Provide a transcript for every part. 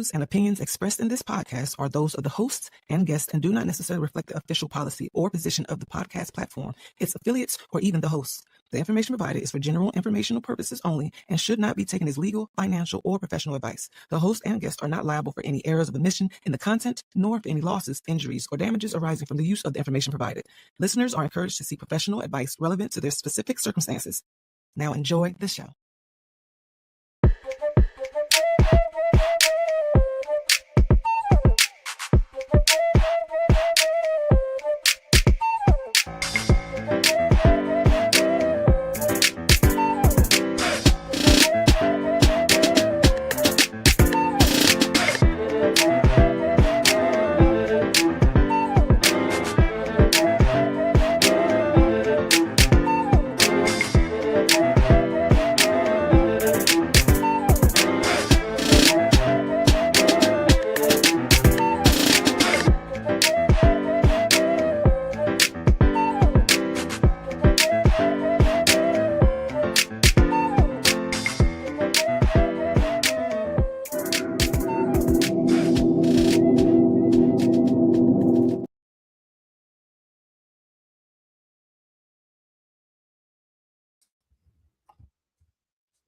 views and opinions expressed in this podcast are those of the hosts and guests and do not necessarily reflect the official policy or position of the podcast platform, its affiliates, or even the hosts. The information provided is for general informational purposes only and should not be taken as legal, financial, or professional advice. The host and guests are not liable for any errors of omission in the content, nor for any losses, injuries, or damages arising from the use of the information provided. Listeners are encouraged to seek professional advice relevant to their specific circumstances. Now enjoy the show.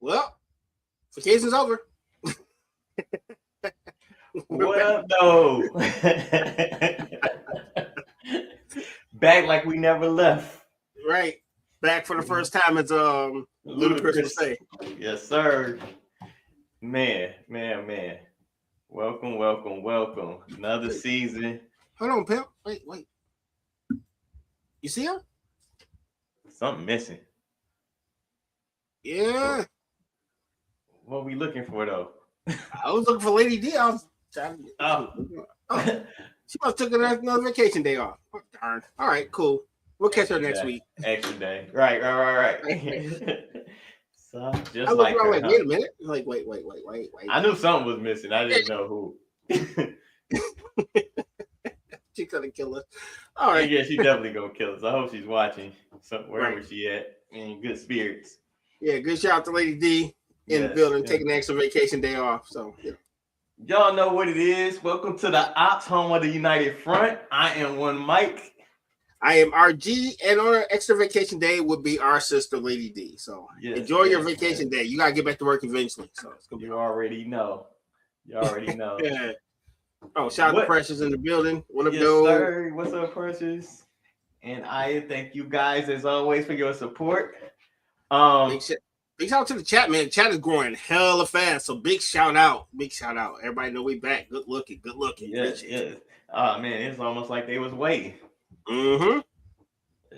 Well, vacation's over. What up, though? Back like we never left. Right. Back for the first time. It's Ludacris say. Yes, sir. Man. Welcome. Another season. Hold on, pimp. Wait. You see her? Something missing. Yeah. What are we looking for, though? I was looking for Lady D. I was trying to... Oh. She must have took another vacation day off. Oh, darn. All right, cool. We'll catch her next week. Extra day. Right. So, just I looked around like, wait a minute. Like, wait. I knew something was missing. I didn't know who. She couldn't kill us. All right. Yeah, she definitely gonna kill us. I hope she's watching. Wherever she at, in good spirits. Yeah, good shout out to Lady D in the building, taking an extra vacation day off. So, yeah. Y'all know what it is. Welcome to the Ops, home of the United Front. I am one Mike. I am RG, and on our extra vacation day would be our sister, Lady D. So enjoy your vacation day. You gotta get back to work eventually. So it's gonna be. You already know. Yeah. Oh, shout out to Precious in the building. What up, yes, dude? Sir. What's up, Precious? And I thank you guys as always for your support. Big shout out to the chat, man. The chat is growing hella fast. So big shout out. Everybody know we back. Good looking. Yes. Oh man, it's almost like they was waiting. Mm-hmm.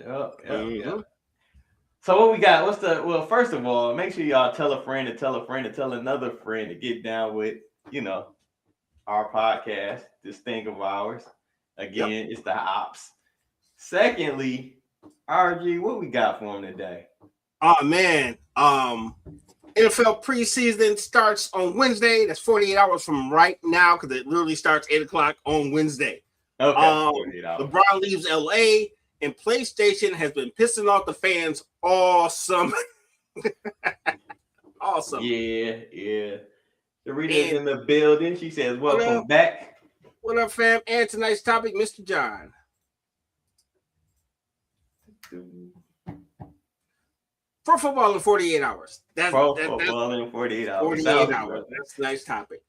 Yep. So what we got? First of all, make sure y'all tell a friend to tell a friend to tell another friend to get down with, our podcast, this thing of ours. Again, It's the Ops. Secondly, RG, what we got for him today? Oh man. NFL preseason starts on Wednesday. That's 48 hours from right now because it literally starts 8 o'clock on Wednesday. Okay. LeBron leaves LA, and PlayStation has been pissing off the fans all summer. Awesome. Yeah. Sarita's in the building. She says, welcome back. What up, fam? And tonight's topic, Mr. John. Pro football in 48 hours. Football in 48 hours. 48 hours. That's a nice topic.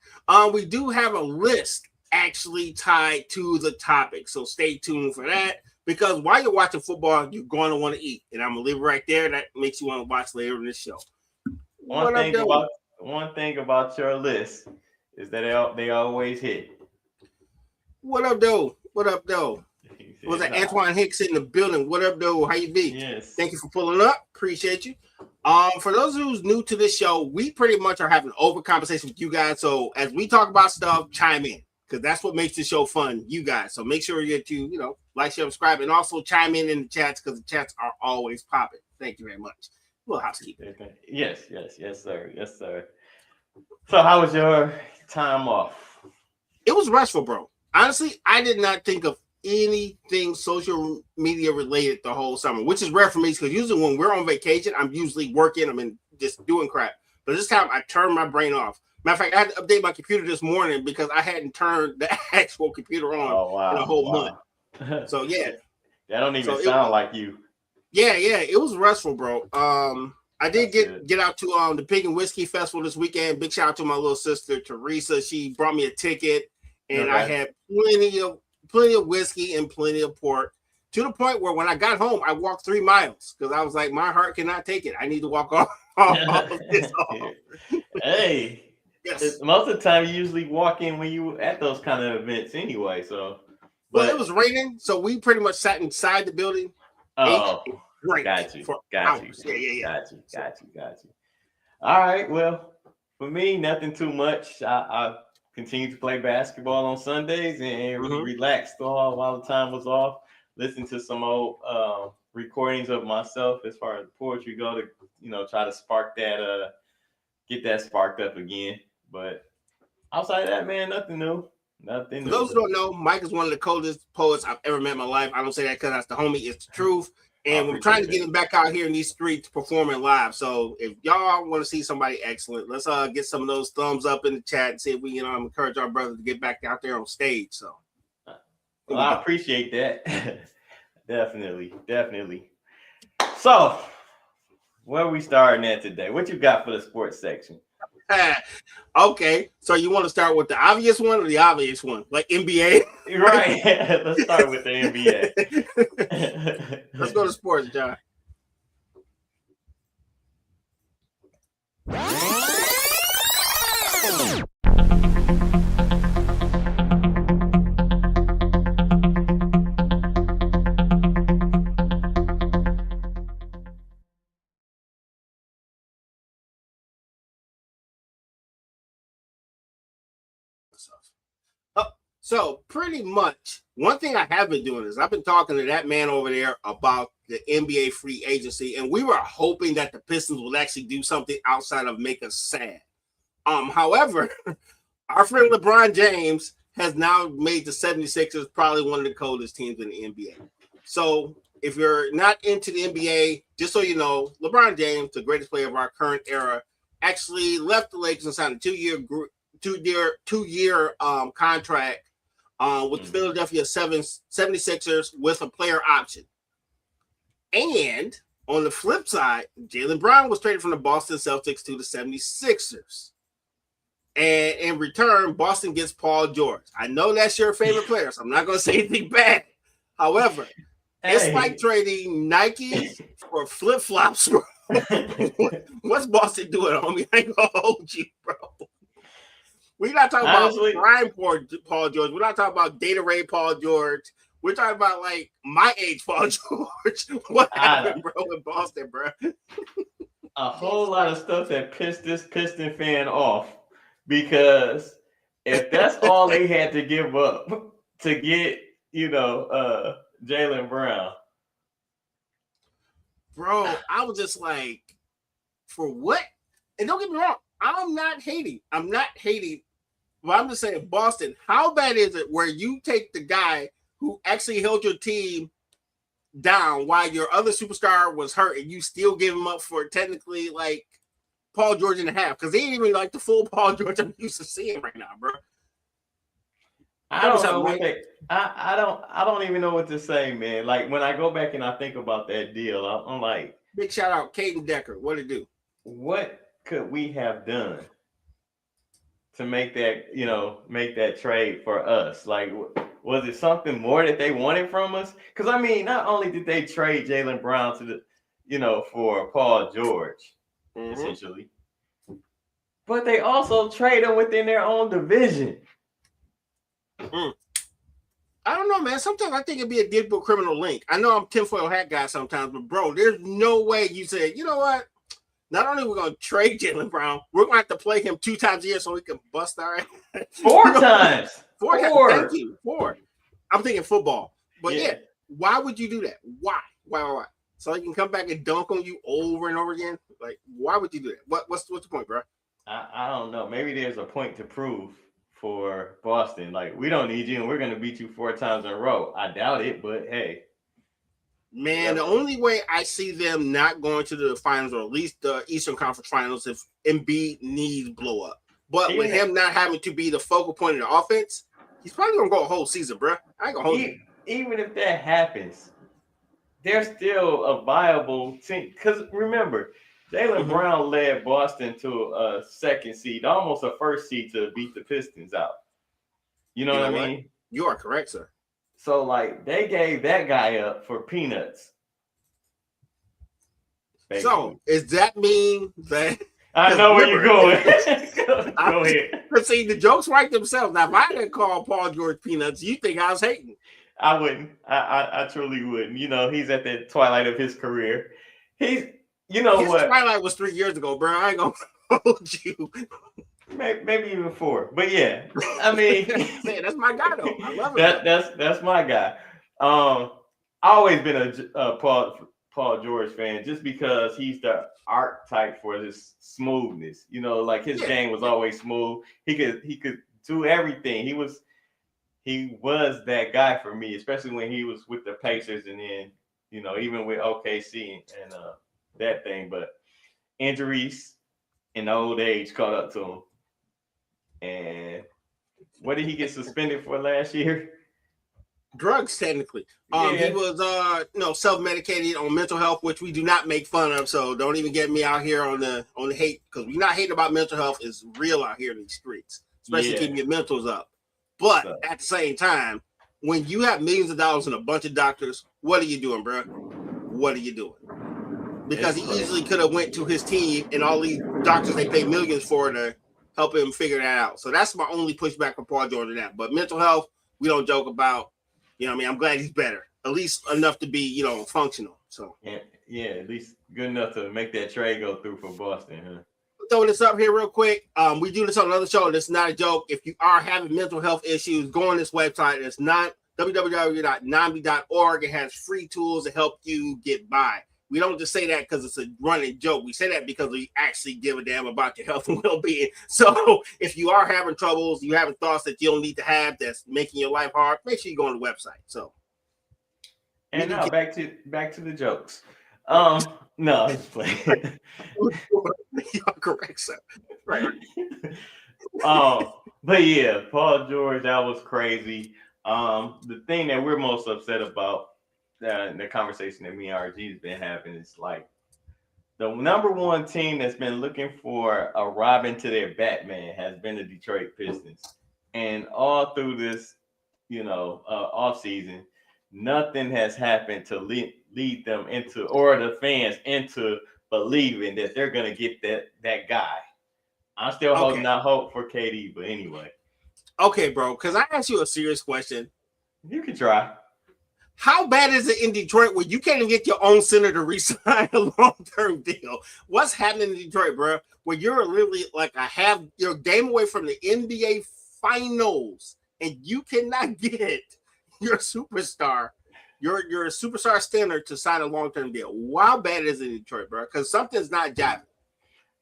We do have a list actually tied to the topic, so stay tuned for that. Because while you're watching football, you're going to want to eat, and I'm gonna leave it right there. That makes you want to watch later in this show. One thing about your list is that they always hit. What up, though? Was that Antoine Hicks in the building? What up, though? How you be? Yes. Thank you for pulling up. Appreciate you. For those who's new to this show, we pretty much are having an open conversation with you guys. So as we talk about stuff, chime in, because that's what makes the show fun, you guys. So make sure you like, share, subscribe, and also chime in the chats, because the chats are always popping. Thank you very much. A little housekeeping. Yes, sir. So how was your time off? It was restful, bro. Honestly, I did not think of anything social media related the whole summer, which is rare for me, because usually when we're on vacation, I'm usually working, I'm just doing crap. But this time I turned my brain off. Matter of fact, I had to update my computer this morning because I hadn't turned the actual computer on in a whole month. So yeah, that don't even sound like you. Yeah, it was restful, bro. I did get out to the Pig and Whiskey Festival this weekend. Big shout out to my little sister Teresa. She brought me a ticket, and I had plenty of whiskey and plenty of pork. To the point where when I got home, I walked 3 miles because I was like, my heart cannot take it. I need to walk off of this. Hey, yes. Most of the time you usually walk in when you at those kind of events anyway. So, well, it was raining, so we pretty much sat inside the building. Oh, got you. Yeah. Got you. All right. Well, for me, nothing too much. I continued to play basketball on Sundays and relaxed while the time was off. Listen to some old recordings of myself as far as poetry go to, try to spark that, get that sparked up again. But outside of that, man, nothing new. Nothing. For those who don't know, Mike is one of the coldest poets I've ever met in my life. I don't say that because that's the homie. It's the truth. And we're trying to get him back out here in these streets performing live. So if y'all want to see somebody excellent, let's get some of those thumbs up in the chat and see if we can encourage our brother to get back out there on stage. So well, I appreciate that. Definitely. So where are we starting at today? What you got for the sports section? Okay, so you want to start with the obvious one or the obvious one, like NBA? Right. Let's start with the NBA. Let's go to sports, John. So pretty much one thing I have been doing is I've been talking to that man over there about the NBA free agency, and we were hoping that the Pistons would actually do something outside of make us sad. However, our friend LeBron James has now made the 76ers probably one of the coldest teams in the NBA. So if you're not into the NBA, just so you know, LeBron James, the greatest player of our current era, actually left the Lakers and signed a two-year contract with the Philadelphia 76ers with a player option. And on the flip side, Jaylen Brown was traded from the Boston Celtics to the 76ers. And in return, Boston gets Paul George. I know that's your favorite player, so I'm not going to say anything bad. However, it's like trading Nikes for flip-flops, bro. What's Boston doing, homie? I ain't going to hold you, bro. We're not talking about prime Paul George. We're not talking about Gatorade Paul George. We're talking about like my age Paul George. What happened, bro, in Boston, bro? A whole lot of stuff that pissed this Piston fan off, because if that's all they had to give up to get, Jaylen Brown. Bro, I was just like, for what? And don't get me wrong, I'm not hating. But I'm just saying, Boston, how bad is it where you take the guy who actually held your team down while your other superstar was hurt and you still give him up for technically like Paul George and a half? Because he ain't even like the full Paul George I'm used to seeing right now, bro. I don't know. I don't even know what to say, man. Like when I go back and I think about that deal, I'm like, big shout out Caden Decker. What'd it do? What could we have done to make that trade for us? Like, was it something more that they wanted from us? Because I mean, not only did they trade Jaylen Brown to for Paul George, essentially, but they also trade him within their own division. I don't know, man. Sometimes I think it'd be a digital criminal link. I know I'm tinfoil hat guy sometimes, but bro, there's no way you say, you know what? Not only are we going to trade Jaylen Brown, we're going to have to play him 2 times a year so we can bust our ass. 4 times. 4 times. Thank you. 4. I'm thinking football. But yeah, why would you do that? Why? So he can come back and dunk on you over and over again? Like, why would you do that? What's the point, bro? I don't know. Maybe there's a point to prove for Boston. Like, we don't need you and we're going to beat you 4 times in a row. I doubt it, but hey. Man, the only way I see them not going to the finals, or at least the Eastern Conference Finals, if Embiid knees blow up. But with him not having to be the focal point of the offense, he's probably gonna go a whole season, bro. I ain't gonna hold you. Even if that happens, they're still a viable team. Because remember, Jaylen Brown led Boston to a second seed, almost a first seed to beat the Pistons out. You know what I mean? You are correct, sir. So, like, they gave that guy up for peanuts. Basically. So, does that mean that... I know where you're going. Go ahead. See, the jokes write themselves. Now, if I didn't call Paul George peanuts, you think I was hating? I wouldn't. I truly wouldn't. You know, he's at the twilight of his career. His twilight was 3 years ago, bro. I ain't gonna hold you. Maybe even 4. But yeah, I mean, that's my guy though. I love it. That's my guy. I've always been a Paul George fan, just because he's the archetype for this smoothness. You know, like his game was always smooth. He could do everything. He was that guy for me, especially when he was with the Pacers, and then, you know, even with OKC and that thing. But injuries and old age caught up to him. And what did he get suspended for last year? Drugs, technically. He was self-medicated on mental health, which we do not make fun of. So don't even get me out here on the hate, because we're not hating about mental health. It's real out here in these streets, especially keeping your mentals up. But at the same time, when you have millions of dollars and a bunch of doctors, what are you doing, bro? What are you doing? Because he easily could have went to his team and all these doctors they pay millions for to help him figure that out. So that's my only pushback for Paul George on that. But mental health, we don't joke about. You know what I mean? I'm glad he's better. At least enough to be, you know, functional. So yeah, at least good enough to make that trade go through for Boston, huh? Throwing this up here real quick. We do this on another show. This is not a joke. If you are having mental health issues, go on this website. It's not www.nambi.org. It has free tools to help you get by. We don't just say that because it's a running joke. We say that because we actually give a damn about your health and well-being. So if you are having troubles, you having thoughts that you don't need to have that's making your life hard, make sure you go on the website. So, and now back to the jokes. No, it's playing. You're correct, sir. Right. But yeah, Paul George, that was crazy. The thing that we're most upset about, the conversation that me and RG has been having, is like the number one team that's been looking for a Robin to their Batman has been the Detroit Pistons. And all through this, you know, off season, nothing has happened to lead them into, or the fans into, believing that they're gonna get that guy. I'm still holding out hope for KD, but anyway. Okay, bro, because I asked you a serious question. You can try. How bad is it in Detroit where you can't even get your own center to re-sign a long-term deal? What's happening in Detroit, bro? Where you're literally like you're a game away from the NBA Finals, and you cannot get your superstar, your superstar standard to sign a long-term deal. How bad is it in Detroit, bro? Because something's not jiving.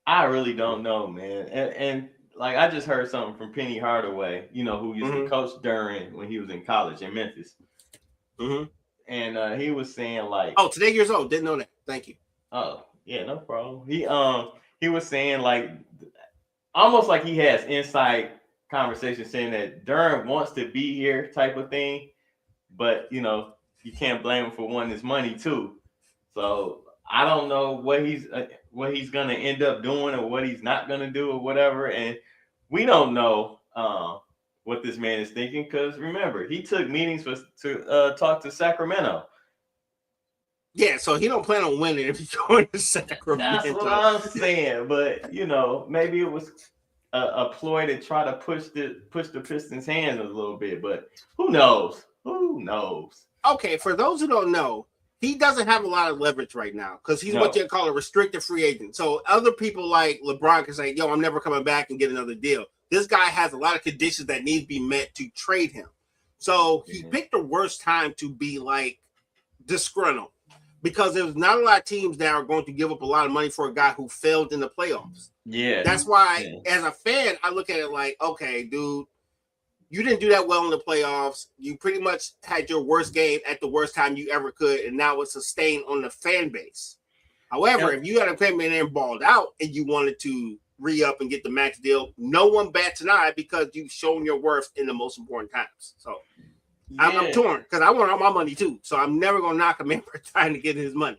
I really don't know, man. And like, I just heard something from Penny Hardaway, you know, who used to coach Duran when he was in college in Memphis. Mm-hmm. And he was saying, like, today years old, didn't know that. Thank you. Oh, yeah, no problem. He was saying, like, almost like he has inside conversation saying that Duran wants to be here type of thing, but, you know, you can't blame him for wanting his money too. So I don't know what he's gonna end up doing, or what he's not gonna do, or whatever. And we don't know what this man is thinking, because remember, he took meetings to talk to Sacramento. Yeah, so he don't plan on winning if he's going to Sacramento. That's what I'm saying. But, you know, maybe it was a ploy to try to push the Pistons' hands a little bit. But who knows? Who knows? Okay, for those who don't know, he doesn't have a lot of leverage right now because he's what you call a restricted free agent. So other people like LeBron can say, yo, I'm never coming back and get another deal. This guy has a lot of conditions that need to be met to trade him. So he picked the worst time to be like disgruntled, because there's not a lot of teams that are going to give up a lot of money for a guy who failed in the playoffs. Yeah. That's why as a fan, I look at it like, okay, dude, you didn't do that well in the playoffs. You pretty much had your worst game at the worst time you ever could, and now it's a stain on the fan base. However, if you had come in and balled out and you wanted to re-up and get the max deal. No one bats an eye because you've shown your worth in the most important times. So I'm torn because I want all my money too. So I'm never gonna knock a man for trying to get his money.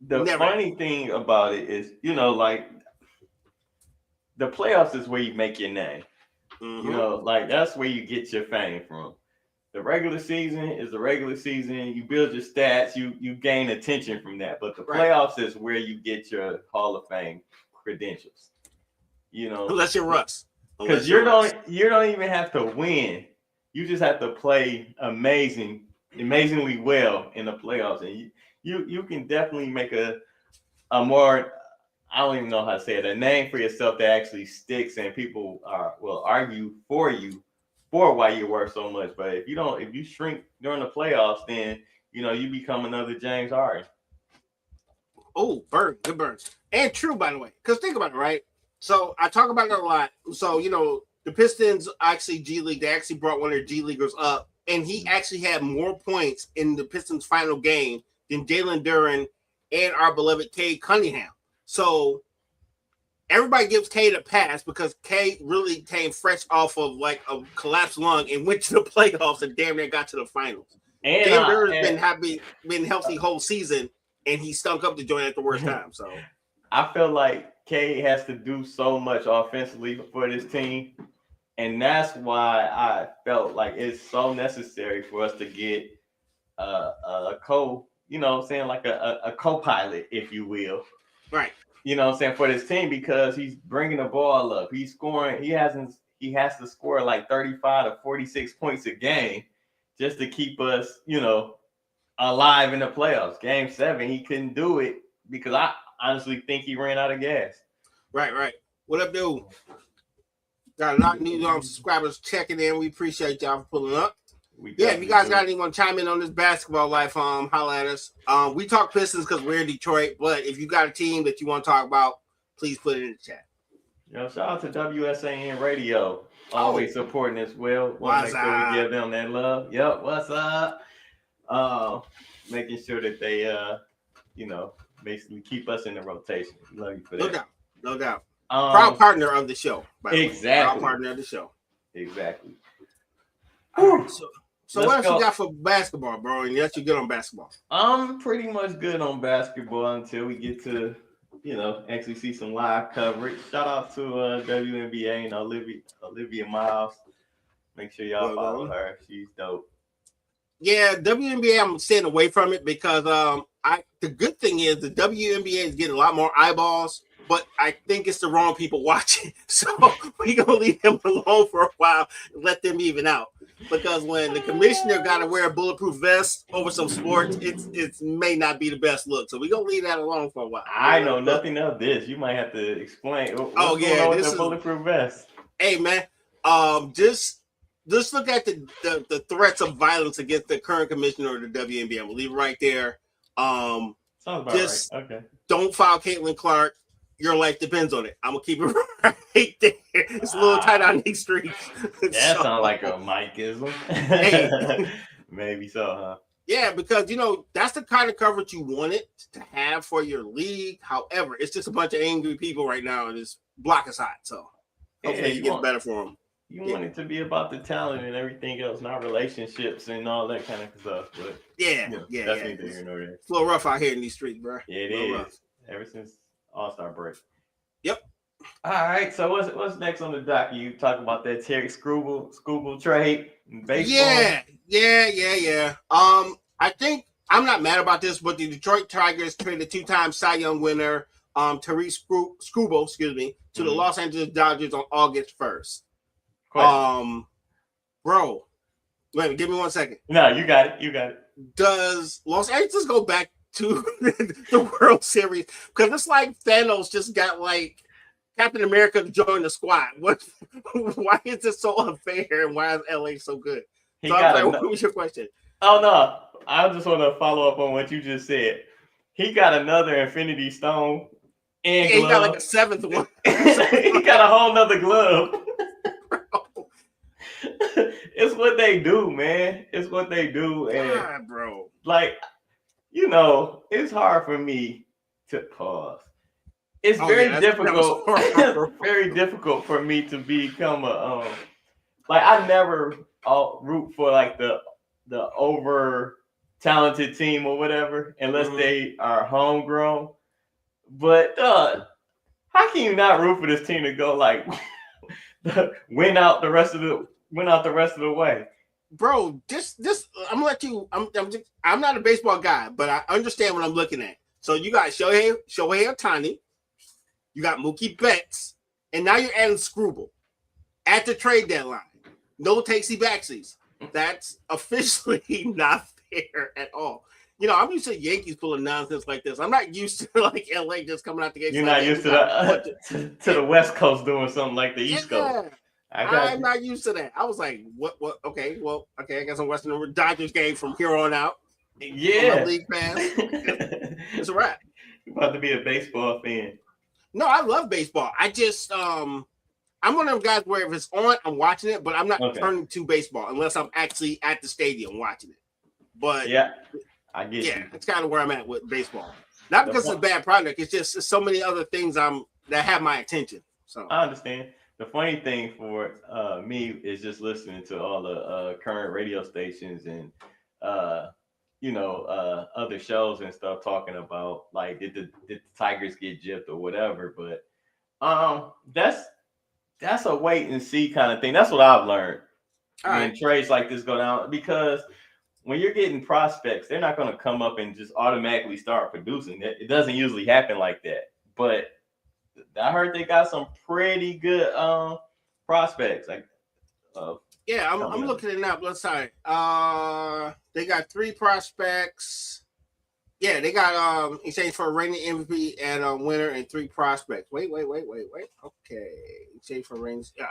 The funny thing about it is, like the playoffs is where you make your name. Mm-hmm. Like that's where you get your fame from. The regular season is the regular season. You build your stats. You gain attention from that. But the playoffs is where you get your Hall of Fame credentials. Unless you're Russ. Because you don't even have to win. You just have to play amazingly well in the playoffs, and you can definitely make a more, I don't even know how to say it, a name for yourself that actually sticks, and people will argue for you for why you're worth so much. But if you shrink during the playoffs, then you become another James Harden. Oh, good burn, and true, by the way. Because think about it, right? So I talk about it a lot. So the Pistons actually G League. They actually brought one of their G Leaguers up, and he actually had more points in the Pistons' final game than Jalen Duren and our beloved Cade Cunningham. So everybody gives Cade a pass because Cade really came fresh off of like a collapsed lung and went to the playoffs and damn near got to the finals. And Jalen Duren's been healthy whole season, and he stunk up the joint at the worst time. So I feel like Cade has to do so much offensively for this team. And that's why I felt like it's so necessary for us to get a co-pilot, if you will. Right. For this team, because he's bringing the ball up. He's scoring. He has to score like 35 to 46 points a game just to keep us, alive in the playoffs. Game 7, he couldn't do it because I honestly think he ran out of gas. Right. What up, dude? Got a lot of new subscribers checking in. We appreciate y'all for pulling up. If you guys got anyone chime in on this basketball life, holla at us. We talk Pistons because we're in Detroit, but if you got a team that you want to talk about, please put it in the chat. Shout out to WSAN Radio, always supporting us well. Want to make sure we give them that love. Yep, what's up? Making sure that they, basically keep us in the rotation. Love you for that. No doubt. Proud partner of the show. Exactly. Proud partner of the show. Exactly. Right, so what else you got for basketball, bro? And yes, you're good on basketball. I'm pretty much good on basketball until we get to, actually see some live coverage. Shout out to WNBA and Olivia Miles. Make sure y'all follow her. She's dope. Yeah, WNBA, I'm staying away from it because the good thing is the WNBA is getting a lot more eyeballs, but I think it's the wrong people watching. So we're going to leave them alone for a while and let them even out. Because when the commissioner got to wear a bulletproof vest over some sports, it may not be the best look. So we're going to leave that alone for a while. I know nothing of this. You might have to explain. This is bulletproof vest. Hey, man, just look at the threats of violence against the current commissioner of the WNBA. We'll leave it right there. Sounds about right. Okay. Don't file Caitlin Clark. Your life depends on it. I'm gonna keep it right there. It's a little tight on these streets. That sounds like a Mikeism. Hey. Maybe so, huh? Yeah, because that's the kind of coverage you wanted to have for your league. However, it's just a bunch of angry people right now, and it's block aside. So hopefully it gets better for them. You want it to be about the talent and everything else, not relationships and all that kind of stuff. But yeah. It's a little rough out here in these streets, bro. Yeah, it is. Rough. Ever since All-Star break. Yep. All right. So what's next on the dock? You talk about that Terry Scooble trade in baseball? Yeah. I think I'm not mad about this, but the Detroit Tigers traded 2-time Cy Young winner Terry Scooble, to the Los Angeles Dodgers on August 1st. Bro, wait, give me 1 second. No, you got it. Does Los Angeles go back to the World Series? Because it's like Thanos just got like Captain America to join the squad. Why is this so unfair, and why is LA so good? What was your question? Oh no, I just want to follow up on what you just said. He got another Infinity Stone and he got like a 7th one. He got a whole nother glove. It's what they do, man. It's what they do. And God, bro. Like, it's hard for me to pause. it's very difficult. It's very difficult for me to become a like I never root for like the over talented team or whatever unless they are homegrown. But how can you not root for this team to go like win out the rest of the way? Bro, this I'm gonna let you. I'm not a baseball guy, but I understand what I'm looking at. So you got Shohei Ohtani, you got Mookie Betts, and now you're adding Scrubble at the trade deadline. No takesy backsies. That's officially not fair at all. You know, I'm used to Yankees pulling nonsense like this. I'm not used to like LA just coming out the gate. You're not used to the West Coast doing something like the East Coast. I'm not used to that. I was like, what? Okay, well, okay. I guess I'm watching the Dodgers game from here on out. Yeah, league pass. It's a wrap. You're about to be a baseball fan. No, I love baseball. I just I'm one of them guys where if it's on, I'm watching it, but I'm not turning to baseball unless I'm actually at the stadium watching it. But yeah, I get you. It's kind of where I'm at with baseball. Not because it's a bad product. It's just so many other things that have my attention. So I understand. The funny thing for me is just listening to all the current radio stations and other shows and stuff talking about like did the Tigers get gypped or whatever. But that's a wait and see kind of thing. That's what I've learned when trades like this go down, because when you're getting prospects, they're not going to come up and just automatically start producing. It doesn't usually happen like that. But I heard they got some pretty good prospects. Like, I'm looking it up. Let's see. They got 3 prospects. Yeah, they got exchange for a reigning MVP and a winner and 3 prospects. Wait. Okay, exchange for reigning. Yeah,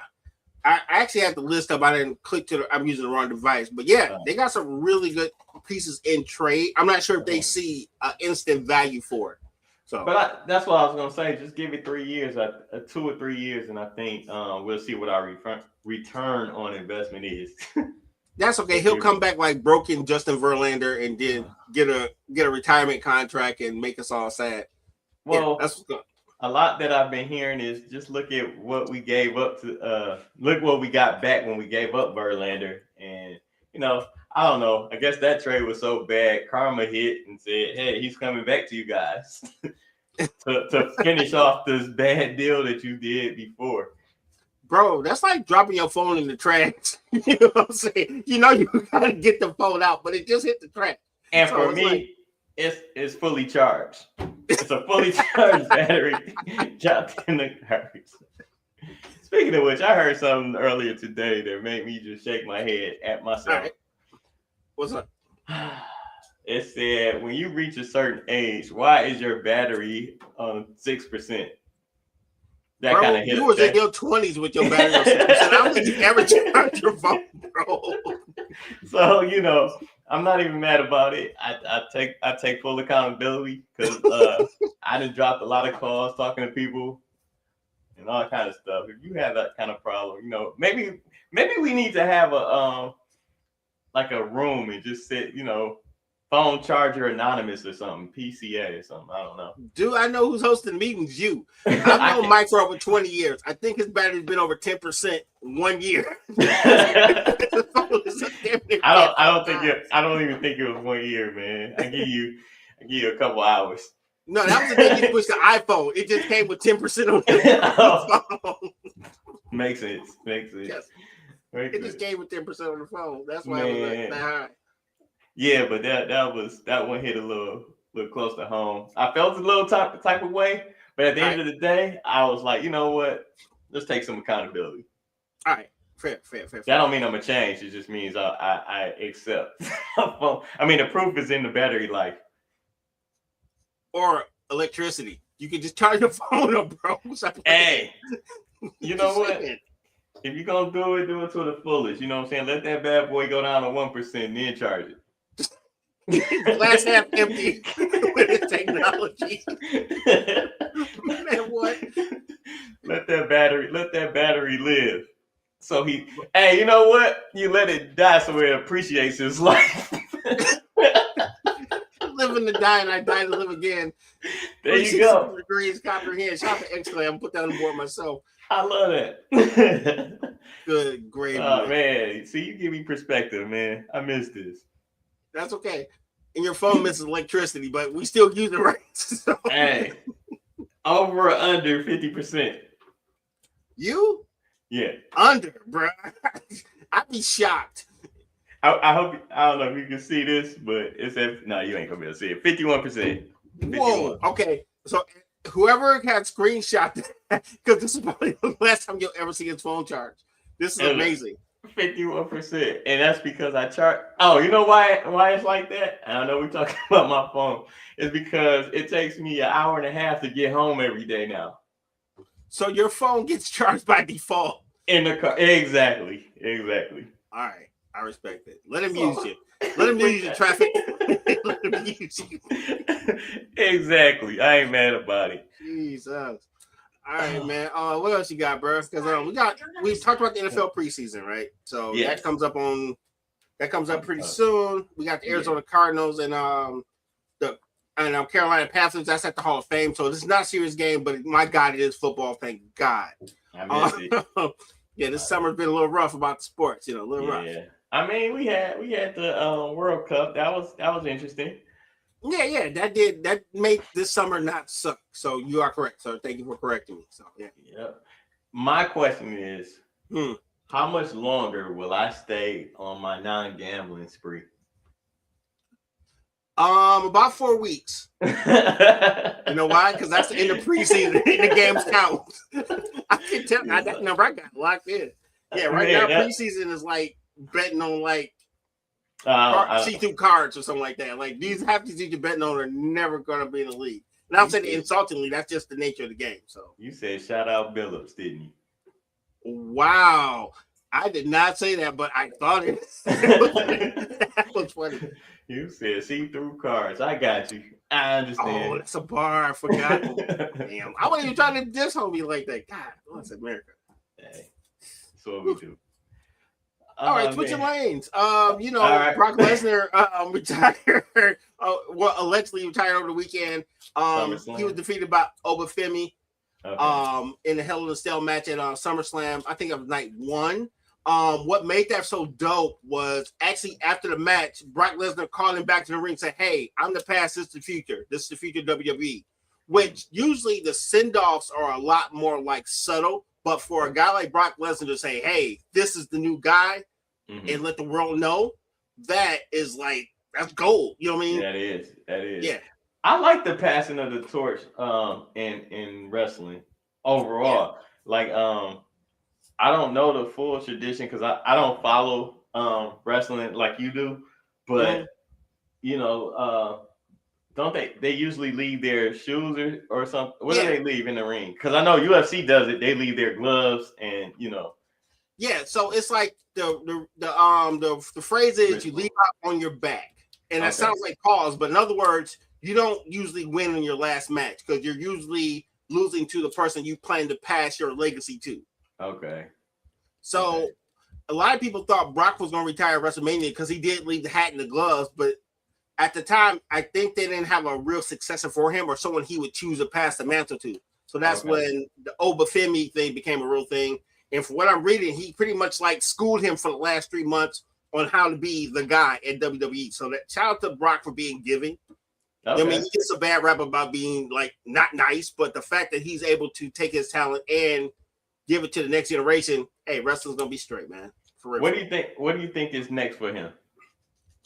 I actually have the list up. I didn't click I'm using the wrong device, but yeah, they got some really good pieces in trade. I'm not sure if they see instant value for it. So, but that's what I was gonna say. Just give it 3 years, 2 or 3 years, and I think we'll see what our return on investment is. That's okay. He'll come back like broken Justin Verlander and then get a retirement contract and make us all sad. Well, that's what's good. A lot that I've been hearing is just look at what we gave up to look what we got back when we gave up Verlander. And I don't know. I guess that trade was so bad. Karma hit and said, "Hey, he's coming back to you guys to finish off this bad deal that you did before." Bro, that's like dropping your phone in the trash. You know what I'm saying? You gotta get the phone out, but it just hit the trash. And so for me, it's fully charged. It's a fully charged battery dropped in the garbage. Speaking of which, I heard something earlier today that made me just shake my head at myself. All right. What's up? It said, when you reach a certain age, why is your battery on 6%? That kind of hit. You was in your 20s with your battery on 6%. I don't think you ever charged your phone, bro. So, I'm not even mad about it. I take full accountability because I just dropped a lot of calls talking to people and all kind of stuff. If you have that kind of problem, maybe we need to have a room and just sit, phone charger anonymous or something, PCA or something. I don't know. Dude, I know who's hosting meetings. You. I've known Mike for over 20 years. I think his battery's been over 10% 1 year. I don't even think it was 1 year, man. I give you a couple hours. No, that was the thing you pushed the iPhone. It just came with 10% on the phone. Makes sense. Yes. It just came with 10% on the phone. That's why it was like that high. Yeah, but that one hit a little close to home. I felt a little type of way, but at the end of the day, I was like, you know what? Let's take some accountability. All right, fair. That don't mean I'm gonna change. It just means I accept. I mean, the proof is in the battery life or electricity. You can just charge your phone up, bro. Hey, you know what? If you're gonna do it to the fullest. You know what I'm saying? Let that bad boy go down to 1%, then charge it. Glass half empty with his technology. Man, what? Let that battery live. So hey, you know what? You let it die so it appreciates his life. Live living to die, and I die to live again. There you go. Degrees comprehend. Shout out to Exclam. Put that on board myself. I love that. Good gravy. Oh man, see, you give me perspective, man. I miss this. That's okay. And your phone misses electricity, but we still use it right. So. Hey, over or under 50%. You? Yeah. Under, bro. I'd be shocked. I hope, I don't know if you can see this, but it's at, no, you ain't gonna be able to see it. 51%. 51. Whoa. Okay. So whoever had screenshot that, because this is probably the last time you'll ever see his phone charge. This is amazing. 51%. And that's because I charge. Oh, you know why it's like that? I know we're talking about my phone. It's because it takes me an hour and a half to get home every day now. So your phone gets charged by default. In the car. Exactly. All right. I respect it. Let him use you. Let him use your traffic. Let him use you. Exactly. I ain't mad about it. Jesus. All right, man. What else you got, bro? Because we talked about the NFL preseason, right? So that comes up pretty soon. We got the Arizona Cardinals and the Carolina Panthers. That's at the Hall of Fame. So this is not a serious game, but my God, it is football. Thank God. I miss it. Yeah, this summer's been a little rough about the sports. A little rough. Yeah. I mean, we had the World Cup. That was interesting. Yeah, that made this summer not suck. So you are correct. So thank you for correcting me. So yeah. My question is, how much longer will I stay on my non-gambling spree? About 4 weeks. You know why? Because that's the end of preseason. The games count. I can tell that number I got locked in. Yeah, right now preseason is like betting on like see-through cards or something like that. Like these half these you're betting on are never gonna be in the league. And I'm saying insultingly, that's just the nature of the game. So you said shout out Billups, didn't you? Wow. I did not say that, but I thought it. That was funny. You said see-through cards. I got you. I understand. Oh, that's a bar. I forgot. Damn. I wasn't even trying to diss on me like that. God, that's America. Hey, that's what we do. All right, switching lanes. Brock Lesnar retired. Allegedly retired over the weekend. He was defeated by Obafemi in the Hell in a Cell match at SummerSlam. I think it was night 1. What made that so dope was actually after the match, Brock Lesnar called him back to the ring and said, "Hey, I'm the past, this is the future. This is the future WWE." Which usually the send-offs are a lot more like subtle, but for a guy like Brock Lesnar to say, "Hey, this is the new guy," and let the world know, that is like, that's gold. You know what I mean? That is. Yeah. I like the passing of the torch in wrestling overall. Yeah. Like I don't know the full tradition because I don't follow wrestling like you do, but don't they usually leave their shoes or something? What do they leave in the ring? Because I know UFC does it. They leave their gloves and Yeah, so it's like the phrase is you leave out on your back, and that sounds like pause, but in other words, you don't usually win in your last match because you're usually losing to the person you plan to pass your legacy to. Okay. So a lot of people thought Brock was going to retire at WrestleMania because he did leave the hat and the gloves, but at the time, I think they didn't have a real successor for him or someone he would choose to pass the mantle to. So that's when the Obafemi thing became a real thing. And for what I'm reading, he pretty much like schooled him for the last 3 months on how to be the guy at WWE. So that shout out to Brock for being giving. Okay. I mean, he gets a bad rap about being like not nice, but the fact that he's able to take his talent and give it to the next generation, hey, wrestling's gonna be straight, man. For real. What do you think is next for him?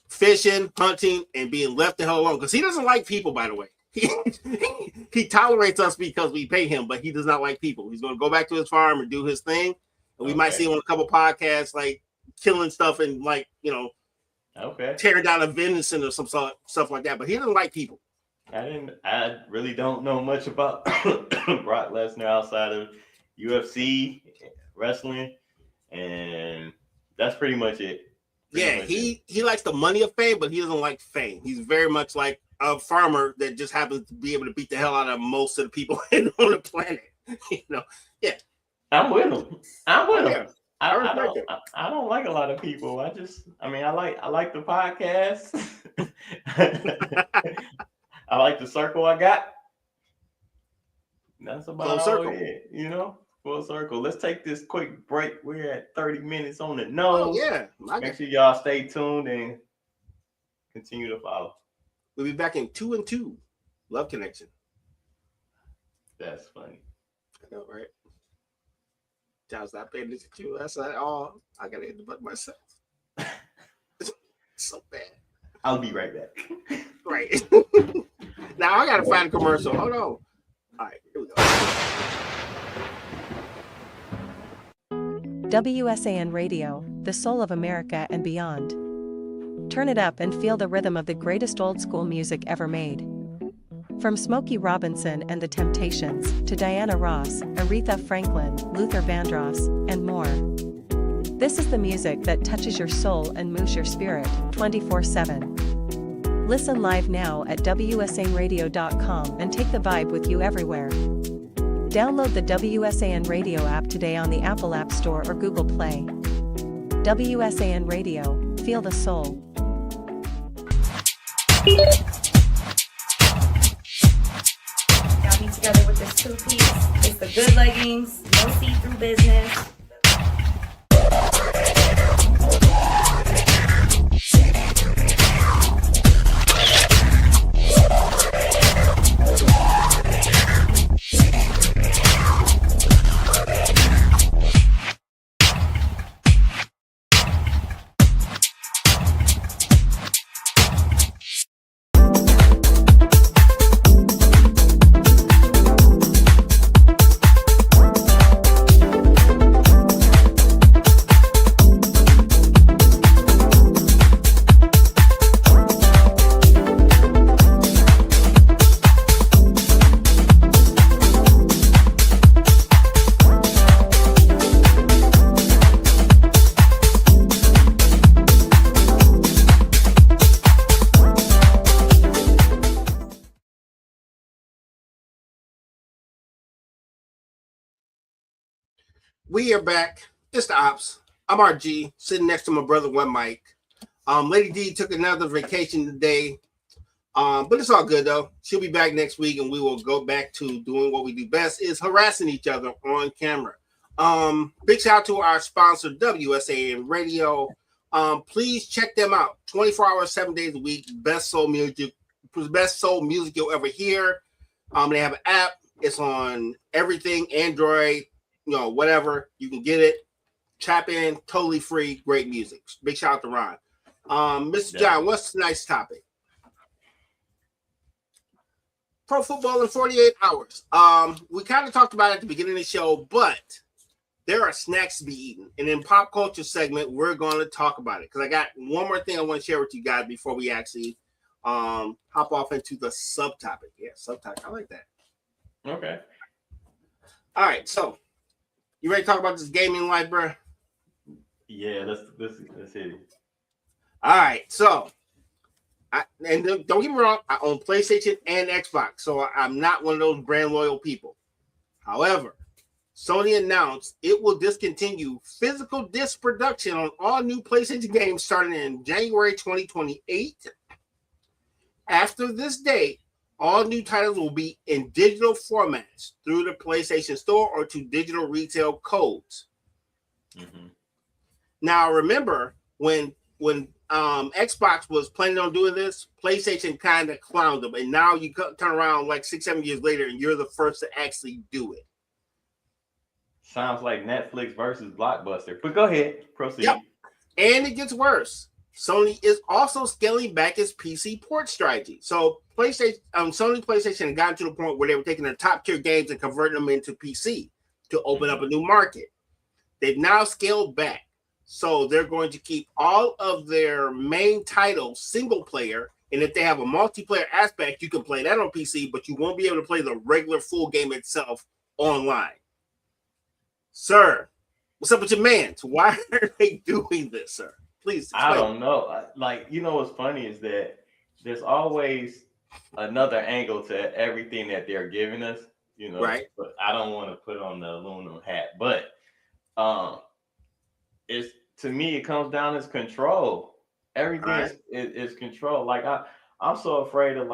Fishing, hunting, and being left the hell alone. Because he doesn't like people, by the way. He tolerates us because we pay him, but he does not like people. He's gonna go back to his farm and do his thing. And we might see him on a couple podcasts, like killing stuff and like, tearing down a venison or some stuff like that. But he doesn't like people. I really don't know much about Brock Lesnar outside of UFC, wrestling, and that's pretty much it. He likes the money of fame, but he doesn't like fame. He's very much like a farmer that just happens to be able to beat the hell out of most of the people on the planet. I'm with him. I don't like a lot of people. I like the podcast. I like the circle I got. That's about Full all circle. it, you know. Full circle. Let's take this quick break. We're at 30 minutes on the Oh nose. yeah. Make sure y'all stay tuned and continue to follow. We'll be back in 2 and 2. Love Connection. That's funny. I know, right? John's not paying attention to you. That's not all. I gotta hit the button myself. It's so bad. I'll be right back. Right. Now I gotta find a commercial. Hold on. All right, here we go. WSAN Radio, the soul of America and beyond. Turn it up and feel the rhythm of the greatest old school music ever made. From Smokey Robinson and the Temptations to Diana Ross, Aretha Franklin, Luther Vandross, and more. This is the music that touches your soul and moves your spirit 24/7. Listen live now at WSANradio.com and take the vibe with you everywhere. Download the WSAN Radio app today on the Apple App Store or Google Play. WSAN Radio, feel the soul. Got me together with this two-piece. It's the good leggings, no see-through business. We are back. It's the Ops. I'm RG, sitting next to my brother, One Mike. Lady D took another vacation today, but it's all good though. She'll be back next week, and we will go back to doing what we do best: is harassing each other on camera. Big shout out to our sponsor, WSAN Radio. Please check them out. 24 hours, 7 days a week. Best soul music you'll ever hear. They have an app. It's on everything, Android. Whatever, you can get it. Tap in, totally free, great music. Big shout out to Ron. Mr. John, what's tonight's topic? Pro football in 48 hours. We kind of talked about it at the beginning of the show, but there are snacks to be eaten. And in pop culture segment, we're going to talk about it because I got one more thing I want to share with you guys before we actually hop off into the subtopic. Yeah, subtopic. I like that. Okay. All right, so you ready to talk about this gaming life, bro? Yeah, let's hit it. All right, so don't get me wrong, I own PlayStation and Xbox, so I'm not one of those brand loyal people. However, Sony announced it will discontinue physical disc production on all new PlayStation games starting in January 2028. After this date, all new titles will be in digital formats through the PlayStation Store or to digital retail codes. Mm-hmm. Now, remember when Xbox was planning on doing this, PlayStation kind of clowned them, and now you turn around like 6-7 years later, and you're the first to actually do it. Sounds like Netflix versus Blockbuster, but go ahead, proceed. Yep. And it gets worse. Sony is also scaling back its PC port strategy. So Sony PlayStation got to the point where they were taking their top tier games and converting them into PC to open up a new market. They've now scaled back. So they're going to keep all of their main titles single player. And if they have a multiplayer aspect, you can play that on PC, but you won't be able to play the regular full game itself online. Sir, what's up with your man? Why are they doing this, sir? Please explain. I don't know. What's funny is that there's always another angle to everything that they're giving us, Right. But I don't want to put on the aluminum hat. But it's, to me, it comes down to control. Everything is control. Like I'm so afraid of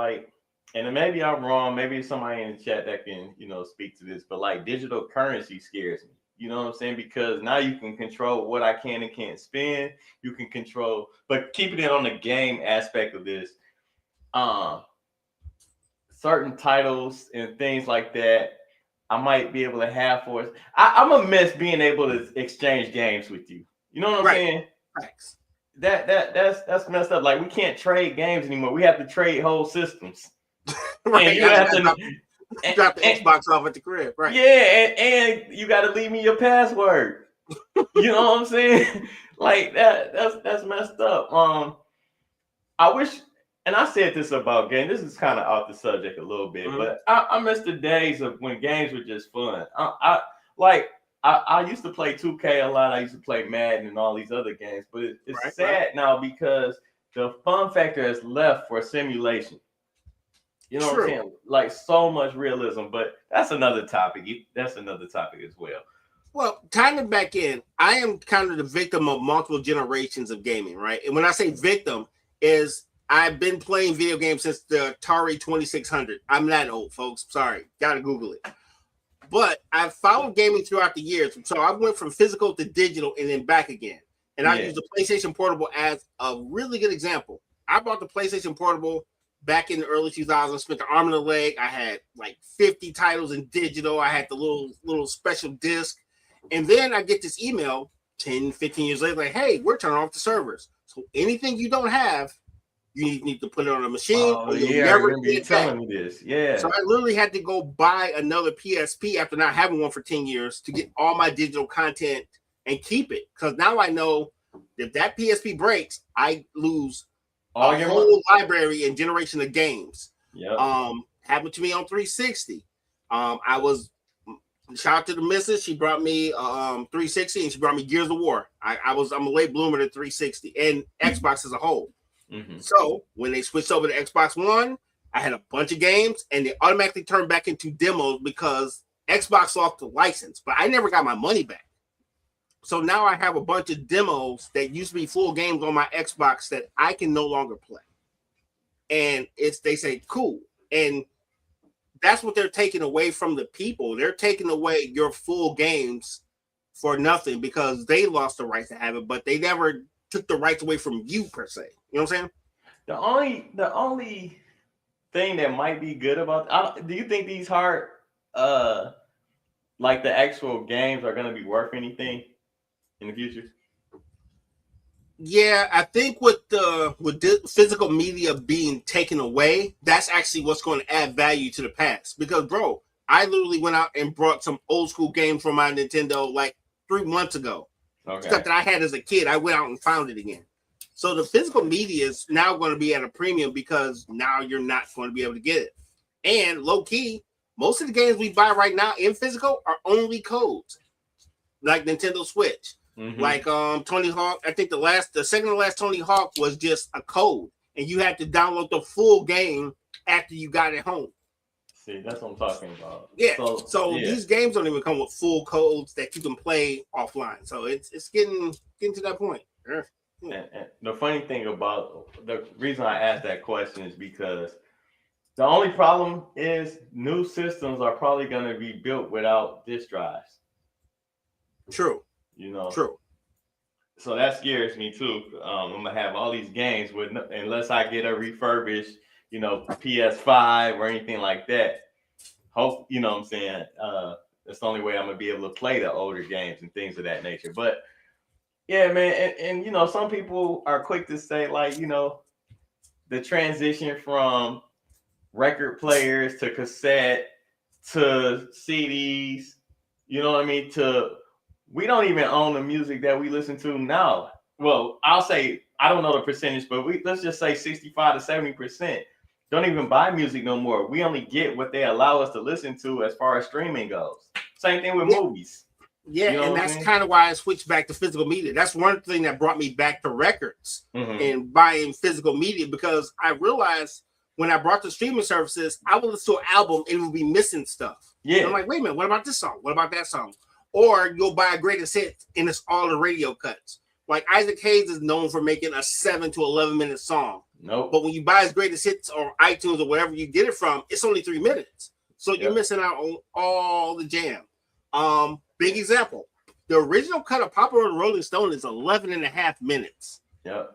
and maybe I'm wrong. Maybe somebody in the chat that can, speak to this. But like digital currency scares me. You know what I'm saying? Because now you can control what I can and can't spend. You can control, but keeping it on the game aspect of this, certain titles and things like that, I might be able to have for us. I'm a miss being able to exchange games with you. You know what I'm saying? Thanks. That's messed up. Like we can't trade games anymore. We have to trade whole systems. Right. And you have to drop the Xbox off at the crib. Right. Yeah, and you got to leave me your password. You know what I'm saying? Like that's messed up. I wish, and I said this about games. This is kind of off the subject a little bit, but I miss the days of when games were just fun. I used to play 2K a lot. I used to play Madden and all these other games, but it's sad now because the fun factor has left for simulation. You know what I'm saying? Like so much realism, but that's another topic. That's another topic as well. Well, tying it back in, I am kind of the victim of multiple generations of gaming, right? And when I say victim, is I've been playing video games since the Atari 2600. I'm not old, folks. Sorry. Got to Google it. But I've followed gaming throughout the years. So I went from physical to digital and then back again. And I use the PlayStation Portable as a really good example. I bought the PlayStation Portable back in the early 2000s, spent the arm and a leg. I had like 50 titles in digital. I had the little special disc. And then I get this email 10, 15 years later, like, hey, we're turning off the servers. So anything you don't have, you need to put it on a machine. Oh, yeah, I remember you telling me this. Yeah. So I literally had to go buy another PSP after not having one for 10 years to get all my digital content and keep it. Because now I know if that PSP breaks, I lose a whole library and generation of games. Yeah. Happened to me on 360. I was shout out to the missus. She brought me 360 and she brought me Gears of War. I'm a late bloomer to 360 and Xbox as a whole. Mm-hmm. So when they switched over to Xbox One, I had a bunch of games and they automatically turned back into demos because Xbox lost the license, but I never got my money back. So now I have a bunch of demos that used to be full games on my Xbox that I can no longer play. And they say, cool. And that's what they're taking away from the people. They're taking away your full games for nothing because they lost the right to have it, but they never took the rights away from you per se. You know what I'm saying? The only thing that might be good about do you think these like the actual games are going to be worth anything in the future? Yeah, I think with physical media being taken away, that's actually what's going to add value to the past. Because, bro, I literally went out and brought some old school games from my Nintendo like 3 months ago. Okay. Stuff that I had as a kid. I went out and found it again. So the physical media is now going to be at a premium because now you're not going to be able to get it. And low key, most of the games we buy right now in physical are only codes, like Nintendo Switch. Mm-hmm. Like Tony Hawk, I think the second to last Tony Hawk was just a code, and you had to download the full game after you got it home. See, that's what I'm talking about. Yeah. So these games don't even come with full codes that you can play offline. So it's getting to that point. Yeah. And the funny thing about the reason I asked that question is because the only problem is new systems are probably going to be built without disk drives. True. True. So that scares me too. I'm gonna have all these games unless I get a refurbished, PS5 or anything like that. Hope what I'm saying. That's the only way I'm gonna be able to play the older games and things of that nature. But yeah, man, and some people are quick to say like, the transition from record players to cassette to CDs, to we don't even own the music that we listen to now. Well, I'll say, I don't know the percentage, but let's just say 65 to 70% don't even buy music no more. We only get what they allow us to listen to as far as streaming goes. Same thing with movies. Yeah, and that's kind of why I switched back to physical media. That's one thing that brought me back to records and buying physical media, because I realized when I brought the streaming services, I would listen to an album and it would be missing stuff. Yeah. And I'm like, wait a minute, what about this song? What about that song? Or you'll buy a greatest hit and it's all the radio cuts. Like Isaac Hayes is known for making a 7 to 11 minute song. Nope. But when you buy his greatest hits or iTunes or wherever you get it from, it's only 3 minutes. So you're missing out on all the jam. Big example. The original cut of Papa Roach and Rolling Stone is 11 and a half minutes. Yep.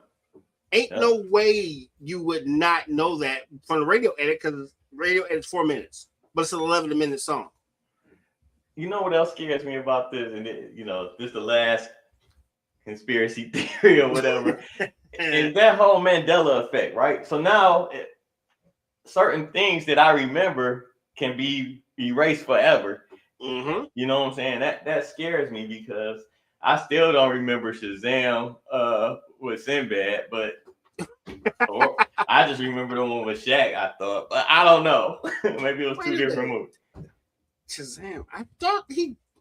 Ain't no way you would not know that from the radio edit, because radio edit's 4 minutes, but it's an 11-minute song. You know what else scares me about this? And this is the last conspiracy theory or whatever. Is that whole Mandela effect, right? So now certain things that I remember can be erased forever. Mm-hmm. You know what I'm saying? That scares me because I still don't remember Shazam with Sinbad, but or I just remember the one with Shaq, I thought. But I don't know. Maybe it was two different movies. Shazam. I thought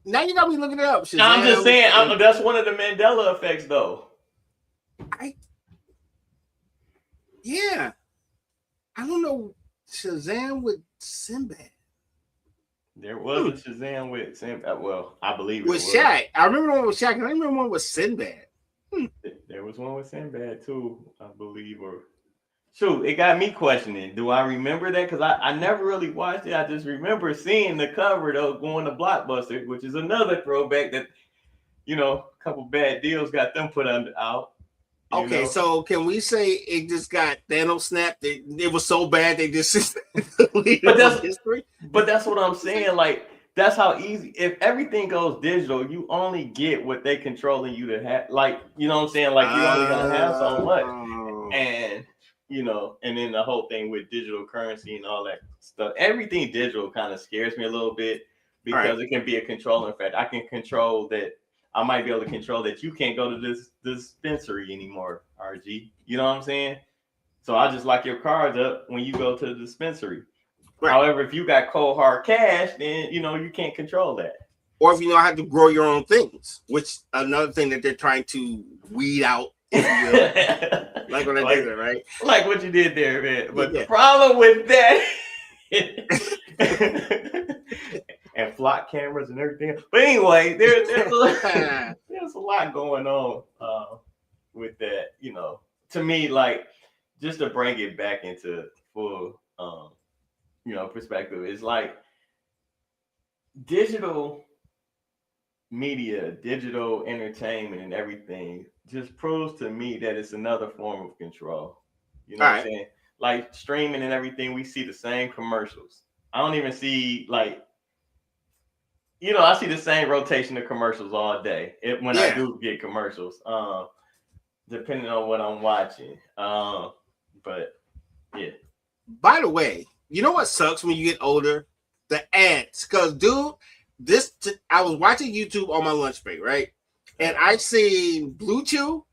now you got me looking it up. Shazam. I'm just saying that's one of the Mandela effects though. Yeah. I don't know. Shazam with Sinbad. There was a Shazam with Sinbad. Well, I believe it with was. Shaq. I remember one with Shaq, and I remember one with Sinbad. There was one with Sinbad too, I believe. Or shoot, it got me questioning. Do I remember that? Because I never really watched it. I just remember seeing the cover though going to Blockbuster, which is another throwback that a couple bad deals got them put out. Okay, so can we say it just got Thanos snapped? It was so bad they just but history. But that's what I'm saying. Like that's how easy. If everything goes digital, you only get what they controlling you to have. Like you know what I'm saying. Like you're only gonna have so much, and and then the whole thing with digital currency and all that stuff. Everything digital kind of scares me a little bit because it can be a controlling factor. I can control that. I might be able to control that you can't go to this dispensary anymore, RG. You know what I'm saying? So I just lock your cards up when you go to the dispensary. Right. However, if you got cold hard cash, then you can't control that. Or if you know how to grow your own things, which another thing that they're trying to weed out, if you will. Like when I did that, right? Like what you did there, man. But the problem with that and flock cameras and everything. But anyway, there's a lot going on with that. To me, like just to bring it back into full, perspective, it's like digital media, digital entertainment, and everything just proves to me that it's another form of control. You know what I'm saying? Like streaming and everything, we see the same commercials. I don't even see like. I see the same rotation of commercials all day when I do get commercials, depending on what I'm watching. But yeah. By the way, you know what sucks when you get older? The ads. Because, dude, I was watching YouTube on my lunch break, right? And I seen Blue Chew,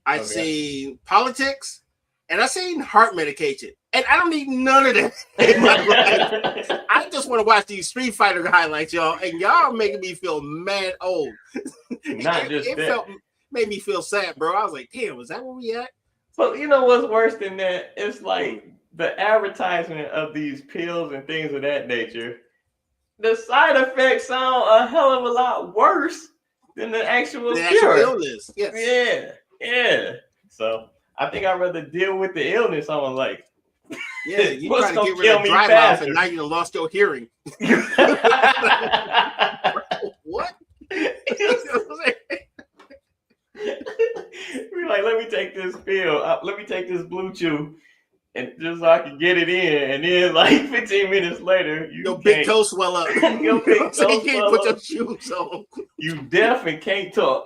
I seen politics, and I seen heart medication. And I don't need none of that in my life. I just want to watch these Street Fighter highlights, y'all. And y'all making me feel mad old. It made me feel sad, bro. I was like, damn, is that where we at? But you know what's worse than that? It's like the advertisement of these pills and things of that nature. The side effects sound a hell of a lot worse than the actual cure. Illness. Yes. Yeah. So I think I'd rather deal with the illness. I'm like, yeah, you try to get rid of dry mouth and now you lost your hearing. What? We're like, let me take this pill. Let me take this Blue Chew, and just so I can get it in. And then, like 15 minutes later, your big toe swell up. Your big toe so you can't put up. your shoes on. You deaf and can't talk.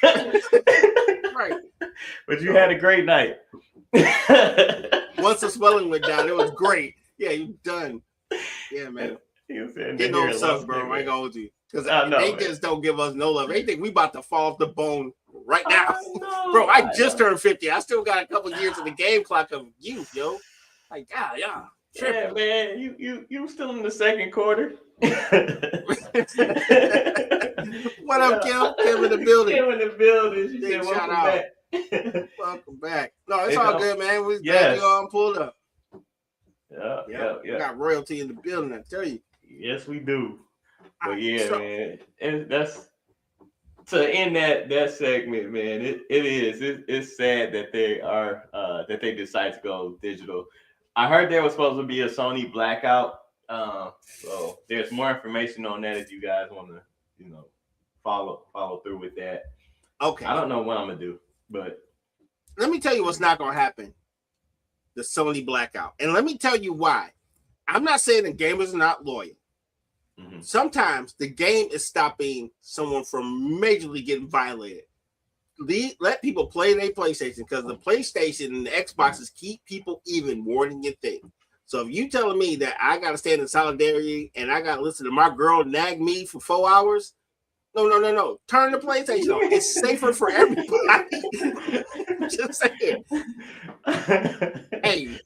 Right. But you had a great night. Once the swelling went down, it was great. Yeah, you done. Yeah, man. Getting old sucks, bro. I ain't gonna hold you. Because they just don't give us no love. They think we about to fall off the bone right now. Bro, I just turned 50. I still got a couple years in the game clock of youth, yo. Like, God, yeah. Yeah, man. You still in the second quarter. What up, Kim? Kim in the building. Kim in the building. She Big said, shout welcome out. back. Welcome back. No, it's all good, man. We're glad you all pulled up. Yeah. We got royalty in the building, I tell you. Yes, we do. But yeah, man, that's to end that segment, man, it's sad that they decide to go digital. I heard there was supposed to be a Sony blackout. So there's more information on that if you guys want to, follow through with that. Okay. I don't know what I'm gonna do, but let me tell you what's not gonna happen. The Sony blackout. And let me tell you why. I'm not saying the gamers are not loyal. Mhm. Sometimes the game is stopping someone from majorly getting violated. Let people play their PlayStation, because the PlayStation and the Xboxes keep people even more than you think. So if you telling me that I got to stand in solidarity and I got to listen to my girl nag me for 4 hours, no. Turn the PlayStation on. It's safer for everybody. Just saying. Hey,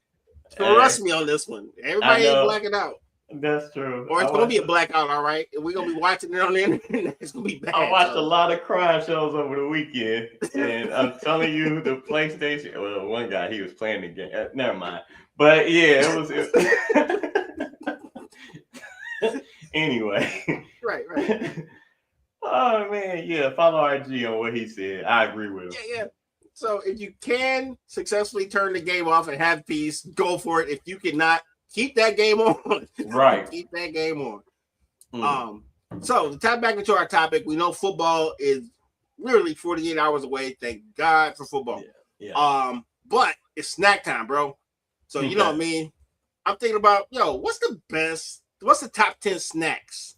trust me on this one. Everybody ain't blacking out. That's true. Or it's going to be a blackout, all right? And we're going to be watching it on the internet. It's going to be bad. I watched a lot of crime shows over the weekend, and I'm telling you, the PlayStation. Well, one guy, he was playing the game. Never mind. But yeah, it was. Anyway. Right. Oh man, yeah. Follow RG on what he said. I agree with him. Yeah. So if you can successfully turn the game off and have peace, go for it. If you cannot, keep that game on. Right. Keep that game on. So to tap back into our topic, we know football is literally 48 hours away. Thank God for football. Yeah. But it's snack time, bro. So you know what I mean? I'm thinking about, what's the top 10 snacks?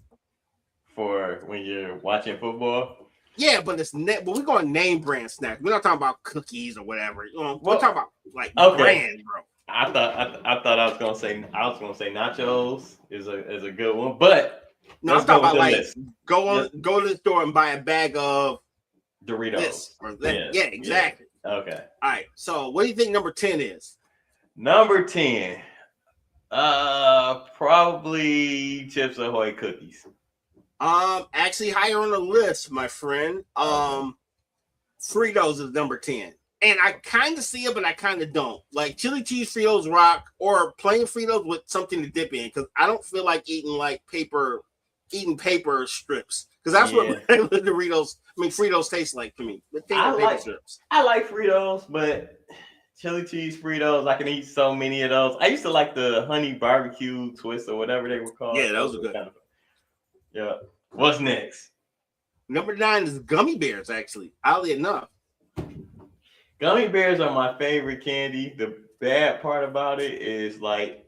For when you're watching football? Yeah, but but we're going name brand snacks. We're not talking about cookies or whatever. We're talking about brand, bro. I thought I was gonna say nachos is a good one, but no, I'm talking about go to the store and buy a bag of Doritos this or that. Yeah, exactly. Yeah. Okay. All right. So what do you think number 10 is? Number 10, probably Chips Ahoy cookies. Actually higher on the list, my friend. Fritos is number 10. And I kind of see it, but I kind of don't. Like chili cheese Fritos rock, or plain Fritos with something to dip in, because I don't feel like eating paper strips. Because that's what regular Fritos taste like to me. Paper strips. I like Fritos, but chili cheese Fritos, I can eat so many of those. I used to like the honey barbecue twist or whatever they were called. Yeah, those are good. Yeah. What's next? Number 9 is gummy bears, actually. Oddly enough. Gummy bears are my favorite candy. The bad part about it is it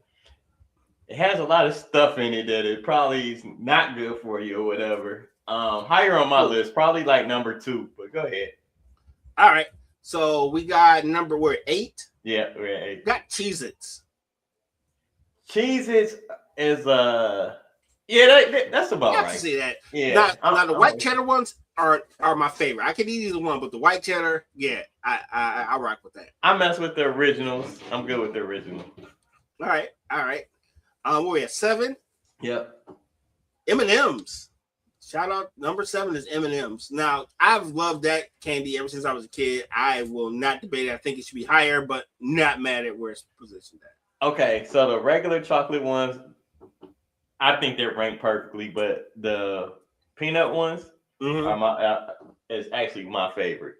has a lot of stuff in it that it probably is not good for you or whatever. Higher on my list, probably number 2, but go ahead. All right. So we got number 8? Yeah, we're at 8. Got Cheez-Its. Cheez-Its is that's about right. I can see that. Yeah. Now the white cheddar ones are my favorite. I can eat either one, but the white cheddar, I rock with that. I mess with the originals. I'm good with the original. All right. We're at 7. Yep. M&M's. Shout out, number 7 is M&M's. Now, I've loved that candy ever since I was a kid. I will not debate it. I think it should be higher, but not mad at where it's positioned at. Okay, so the regular chocolate ones, I think they're ranked perfectly, but the peanut ones is actually my favorite.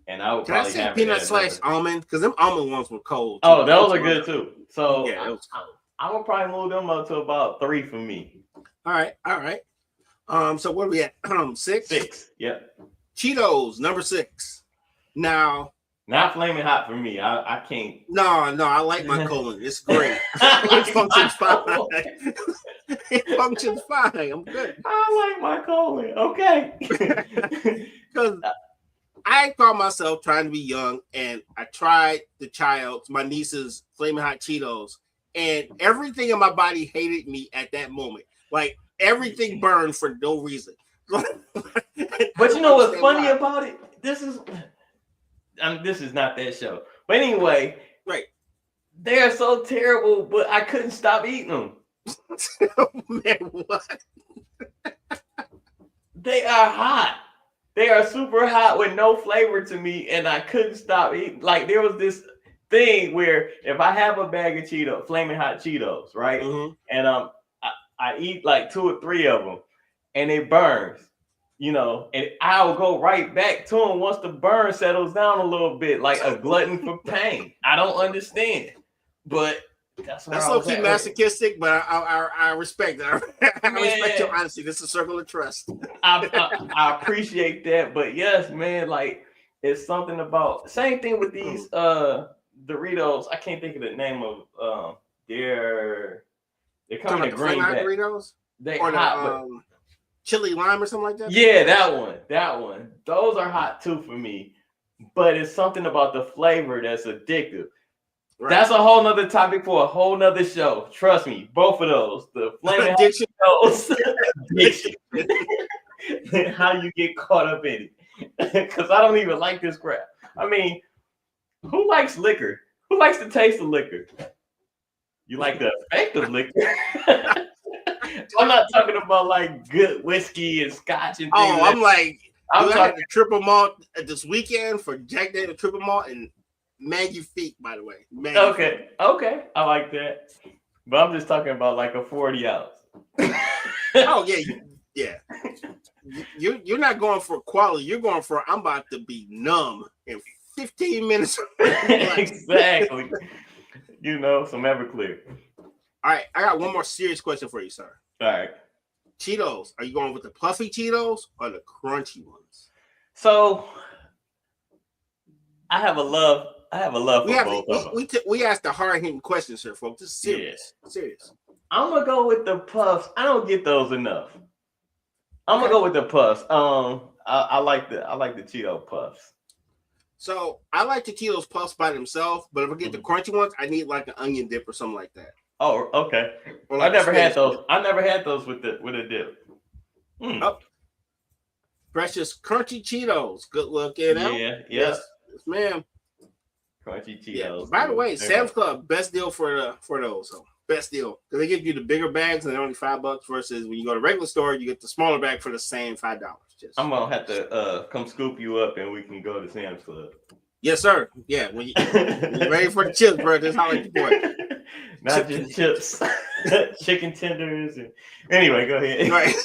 And I would probably have peanut / almond, because them almond ones were cold. Oh, those are good too. So I would probably move them up to about 3 for me. All right. So what are we at? 6? 6. Yep. Cheetos, number 6. Now, not flaming hot for me. I can't. No, I like my colon. It's great. It functions fine. It functions fine. I'm good. I like my colon. Okay. Because I caught myself trying to be young, and I tried my niece's flaming hot Cheetos, and everything in my body hated me at that moment. Like everything burned for no reason. But you know what's funny about it? This is not that show. But anyway, right. They are so terrible, but I couldn't stop eating them. Man, what? They are hot. They are super hot with no flavor to me, and I couldn't stop eating. Like there was this thing where if I have a bag of Cheetos, flaming hot Cheetos, right? Mm-hmm. And I eat 2 or 3 of them, and it burns. you know, and I'll go right back to him once the burn settles down a little bit, like a glutton for pain. I don't understand, but that's low key masochistic, but I respect it. I respect your honesty. This is a circle of trust. I appreciate that, but yes, man, like it's something about same thing with these Doritos. I can't think of the name of they're kind of green Doritos. They or hot, the chili lime or something like that. Yeah, that one. Those are hot too for me, but it's something about the flavor that's addictive. Right. That's a whole nother topic for a whole nother show. Trust me, both of those, the flaming addiction, addiction, how you get caught up in it. Because I don't even like this crap. I mean, who likes liquor? Who likes the taste of liquor? You like the effect of liquor? I'm not talking about like good whiskey and scotch and things. Oh, I'm like, I'm talking the triple malt this weekend for Jack Daniel's triple malt and Magnifique, by the way. Okay, I like that. But I'm just talking about like a 40 ounce. Oh yeah. You're not going for quality. You're going for I'm about to be numb in 15 minutes. Exactly. You know, some Everclear. All right, I got one more serious question for you, sir. All right. Cheetos. Are you going with the puffy Cheetos or the crunchy ones? So I have a love for both of them. We asked the hard-hitting questions here, folks. This is serious. Yeah. Serious. I'm gonna go with the puffs. I don't get those enough. I'm gonna go with the puffs. I like the Cheeto puffs. So I like the Cheetos puffs by themselves, but if I get the crunchy ones, I need like an onion dip or something like that. Oh, okay. Like I never had those. I never had those with a dip. Oh. Precious crunchy Cheetos. Good looking. Yeah. Yes, ma'am. Crunchy Cheetos. Yeah. By the way, Sam's Club best deal for those. So best deal because they give you the bigger bags and they're only $5 versus when you go to regular store, you get the smaller bag for the same $5. I'm gonna have to come scoop you up and we can go to Sam's Club. Yes, sir. Yeah, when you're ready for the chips, bro, just holler at your boy. Not just chips, chicken tenders. Anyway, go ahead. Right.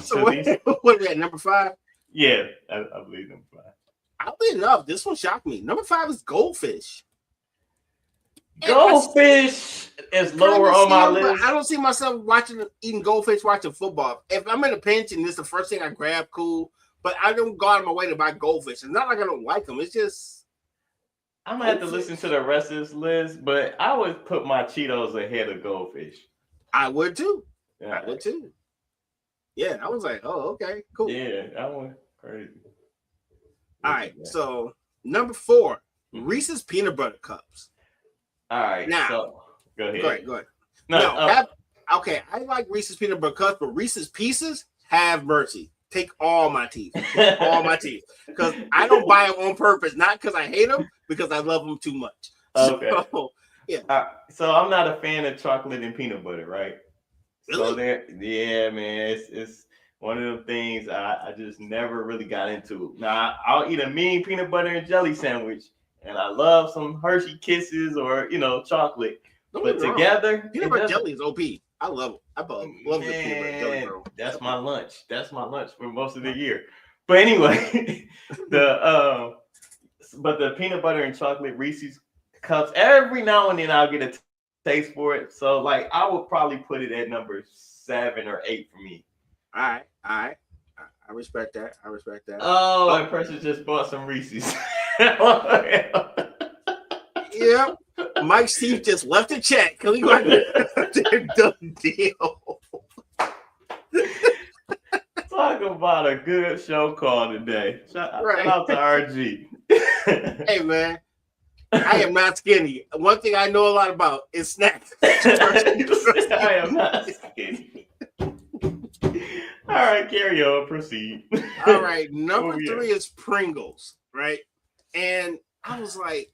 So what are we at, number 5? Yeah, I believe number 5. Oddly enough, this one shocked me. Number 5 is Goldfish. Goldfish is lower on my list. I don't see myself eating Goldfish, watching football. If I'm in a pinch and this is the first thing I grab, cool. But I don't go out of my way to buy Goldfish. It's not like I don't like them. It's just I'm gonna have to listen to the rest of this list, but I would put my Cheetos ahead of Goldfish. I would too. Yeah. I would too. Yeah, I was like, oh, okay, cool. Yeah, that one crazy. All right, so number 4, Reese's Peanut Butter Cups. All right, now so go ahead. Go ahead. Okay, I like Reese's Peanut Butter Cups, but Reese's Pieces, have mercy. Take all my teeth. Because I don't buy them on purpose, not because I hate them, because I love them too much. Okay. So, yeah. So I'm not a fan of chocolate and peanut butter, right? Really? So yeah, man, it's one of them things I just never really got into. Now I'll eat a mean peanut butter and jelly sandwich, and I love some Hershey Kisses or chocolate. But together, peanut butter jelly is OP. I love it. I love the peanut butter jelly, bro. That's my lunch. That's my lunch for most of the year. But anyway, the peanut butter and chocolate Reese's Cups, every now and then I'll get a taste for it. So like I would probably put it at number 7 or 8 for me. All right. I respect that. Oh, that person just bought some Reese's. Yeah. Mike Steve just left a check. Can we go ahead? They're done deal. Talk about a good show call today. Shout out to RG. Hey man, I am not skinny. One thing I know a lot about is snacks. I am not skinny. All right, carry on. Proceed. All right, number 3 is Pringles, right? And I was like,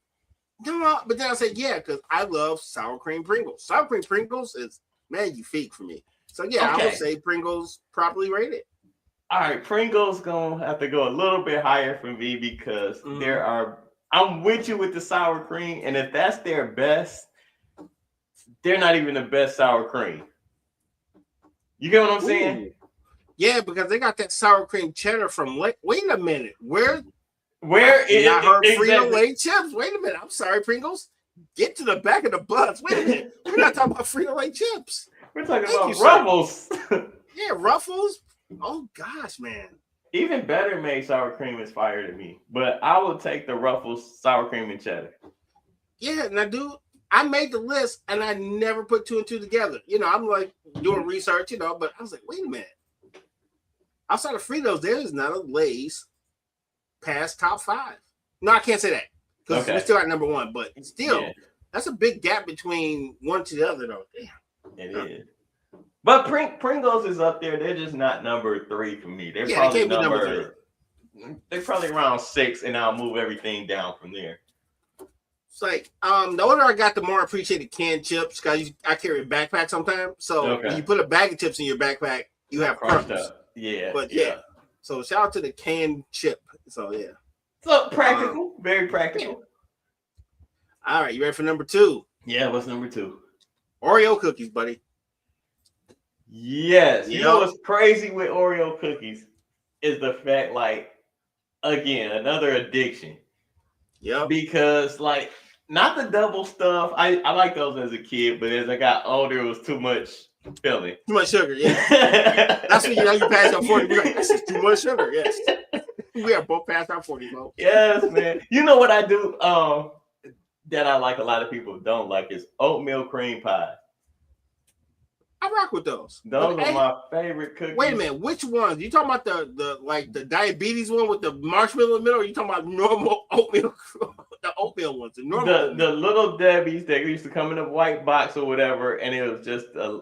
no, but then I said, yeah, because I love sour cream Pringles. Sour cream Pringles is Magnifique for me. So yeah, okay. I would say Pringles properly rated. All right, Pringles gonna have to go a little bit higher for me because I'm with you with the sour cream, and if that's their best, they're not even the best sour cream. You get what I'm saying? Yeah, because they got that sour cream cheddar from. Wait a minute, where is I heard exactly. Frito-Lay chips? Wait a minute, I'm sorry, Pringles. Get to the back of the bus. Wait a minute, we're not talking about Frito-Lay chips. We're talking Thank about you, sir. Ruffles. Yeah, Ruffles. Oh gosh, man. Even Better Made sour cream is fire to me, but I will take the Ruffles sour cream and cheddar. Yeah, now, dude, I made the list and I never put 2 and 2 together. You know, I'm like doing research, you know, but I was like, wait a minute. Outside of Fritos, there is not a Lay's past top 5. No, I can't say that because we still got number 1, but still, that's a big gap between one to the other, though. Damn. It is. But Pringles is up there. They're just not number 3 for me. They're probably they can't be number 3. They're probably around 6, and I'll move everything down from there. It's like the older I got, the more I appreciated canned chips because I carry a backpack sometimes. So when you put a bag of chips in your backpack, you have crushed crumbs. up. Yeah, but so shout out to the canned chip. So yeah, so practical, very practical. All right, you ready for number 2? Yeah, what's number 2? Oreo cookies, buddy. Yes, you know what's crazy with Oreo cookies is the fact, like, again, another addiction. Yeah, because like not the double stuff. I like those as a kid, but as I got older, it was too much filling. Too much sugar, yeah. That's when you know you pass out 40. You're like, this is too much sugar, yes. We are both past our 40, folks. Yes, man. You know what I do that I like a lot of people don't like is oatmeal cream pie. I rock with those. Those are my favorite cookies. Wait a minute, which ones? You talking about the diabetes one with the marshmallow in the middle, or you talking about normal oatmeal, the oatmeal ones? The little Debbie's that used to come in a white box or whatever, and it was just a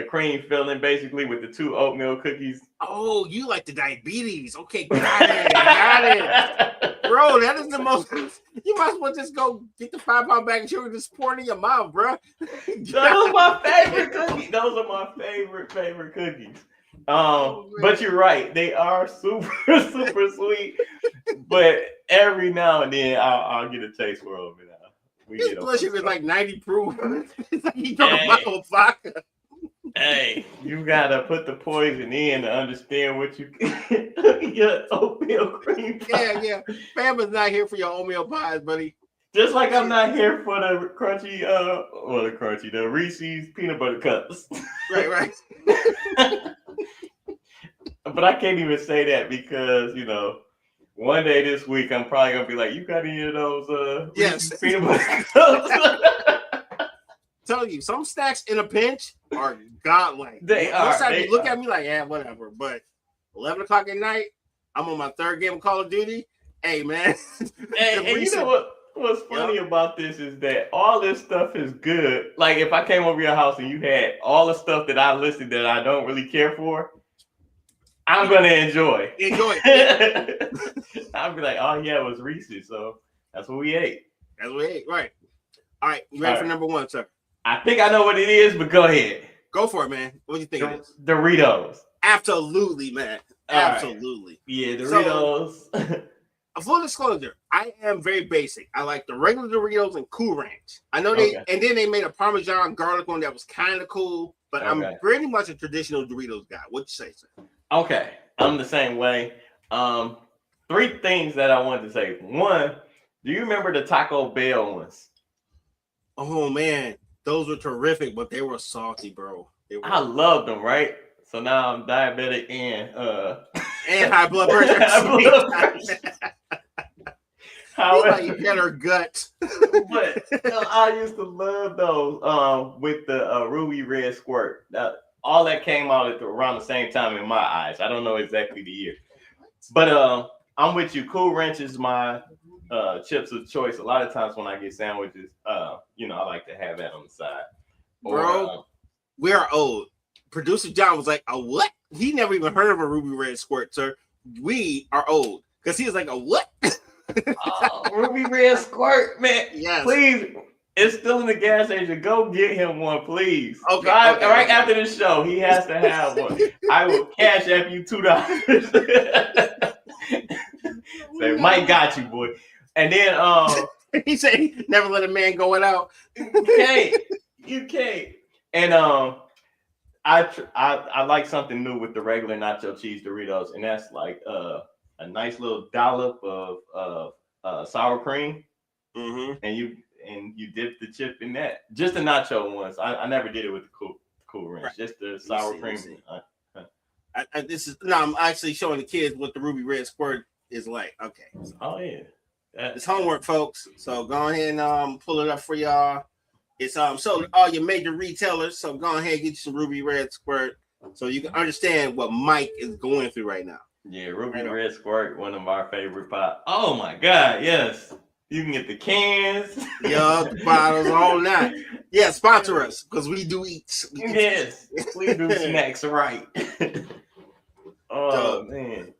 cream filling basically with the 2 oatmeal cookies. Oh, you like the diabetes? Okay, got it. Bro, that is the most. You might as well just go get the 5-pound bag of sugar and just pour it in your mouth, bro. Those are my favorite cookies. Those are my favorite cookies. But you're right, they are super sweet. But every now and then I'll get a taste for them. His blood sugar is like 90 proof. It's like you drunk a bottle of vodka. Hey, you gotta put the poison in to understand what you your oatmeal cream pie. Yeah. Family's not here for your oatmeal pies, buddy. Just like I'm not here for the crunchy, the Reese's peanut butter cups. Right. But I can't even say that because, you know, one day this week I'm probably gonna be like, you got any of those Reese's peanut butter cups? Tell you, some snacks in a pinch are godlike. They Most are. times you look at me like, yeah, whatever. But 11 o'clock at night, I'm on my 3rd game of Call of Duty. Hey, man. And you know what's funny about this is that all this stuff is good. Like if I came over your house and you had all the stuff that I listed that I don't really care for, I'm gonna enjoy it. I'll be like, oh yeah, it was Reese's, so that's what we ate. Right. All right, you ready for number 1, sir? I think I know what it is, but go ahead. Go for it, man. What do you think it is? Doritos. Absolutely, man. Absolutely. Right. Yeah, Doritos. So, full disclosure, I am very basic. I like the regular Doritos and Cool Ranch. I know and then they made a Parmesan garlic one that was kind of cool, but I'm pretty much a traditional Doritos guy. What you say, sir? Okay, I'm the same way. 3 things that I wanted to say. 1, do you remember the Taco Bell ones? Oh man, those were terrific, but they were salty, bro. I loved them, right? So now I'm diabetic and high blood pressure. However, you got her gut. But I used to love those with the Ruby Red Squirt. All that came out around the same time in my eyes. I don't know exactly the year, but I'm with you. Cool Ranch is my chips of choice. A lot of times when I get sandwiches, I like to have that on the side. Bro, we are old. Producer John was like, a what? He never even heard of a Ruby Red Squirt, sir. We are old. Because he was like, a what? Ruby Red Squirt, man. Yes. Please. It's still in the gas station. Go get him one, please. Okay. Right after the show, he has to have one. I will cash app you $2. Say, Mike got you, boy. And then he said, never let a man go without. You can't. And I like something new with the regular nacho cheese Doritos, and that's like a nice little dollop of sour cream, and you dip the chip in that. Just the nacho ones. I never did it with the cool ranch. Right. Just the sour cream. I'm actually showing the kids what the Ruby Red Squirt is like. Okay. So. Oh yeah. It's homework, folks. So go ahead and pull it up for y'all. It's so all your major retailers. So go ahead and get you some Ruby Red Squirt so you can understand what Mike is going through right now. Yeah, Ruby Red Squirt, one of our favorite pop. Oh my God, yes. You can get the cans. Yeah, the bottles, all that. Yeah, sponsor us because we do eat. Yes, we do snacks right. Oh man.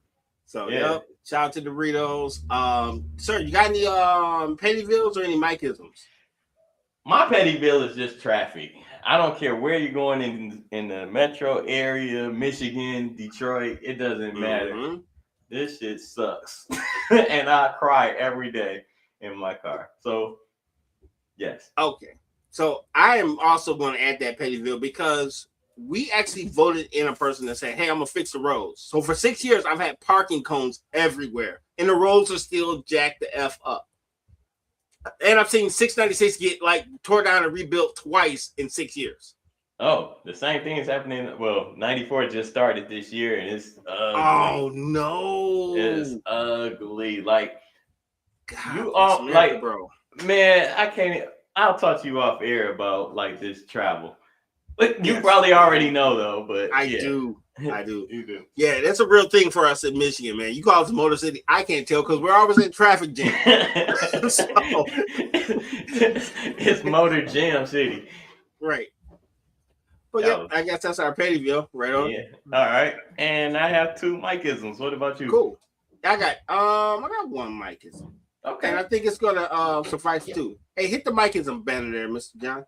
So yep. Shout out to Doritos. Sir, you got any Pettyvilles or any Mikeisms? My Pettyville is just traffic. I don't care where you're going in the metro area, Michigan, Detroit. It doesn't matter. This shit sucks, and I cry every day in my car. So, yes. Okay. So I am also going to add that Pettyville because we actually voted in a person that said, hey, I'm going to fix the roads. So for 6 years, I've had parking cones everywhere, and the roads are still jacked the F up. And I've seen 696 get like tore down and rebuilt twice in 6 years. Oh, the same thing is happening. Well, 94 just started this year, and it's ugly. Oh no, it's ugly. Like God, you are like, bro. Man, I can't. I'll talk to you off air about like this travel. But you probably already know though. But I do. You do. Yeah, that's a real thing for us in Michigan, man. You call it Motor City. I can't tell because we're always in traffic jam. It's Motor Jam City. Right. But yeah, I guess that's our Pettyville. Right on. Yeah. All right. And I have 2 Mikeisms. What about you? Cool. I got one Mikeism. Okay. And I think it's gonna suffice too. Hey, hit the Mikeism banner there, Mr. John.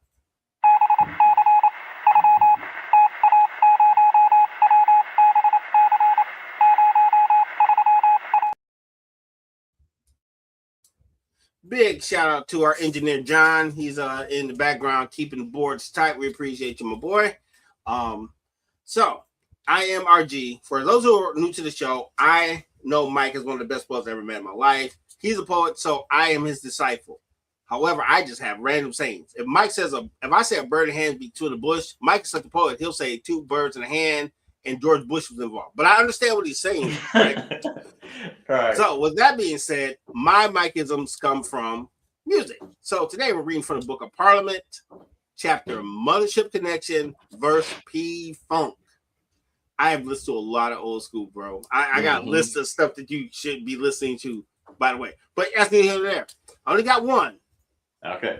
Big shout out to our engineer John. He's in the background keeping the boards tight. We appreciate you, my boy. So I am RG. For those who are new to the show, I know Mike is one of the best poets I've ever met in my life. He's a poet, so I am his disciple. However, I just have random sayings. If Mike says if I say a bird in hand beat 2 in the bush, Mike is such a poet. He'll say 2 birds in a hand, and George Bush was involved. But I understand what he's saying. Right? All right. So with that being said, my Mikeisms come from music. So today we're reading from the Book of Parliament, chapter Mothership Connection, verse P Funk. I have listened to a lot of old school, bro. I got lists of stuff that you should be listening to, by the way. But that's neither here nor there. I only got one. Okay.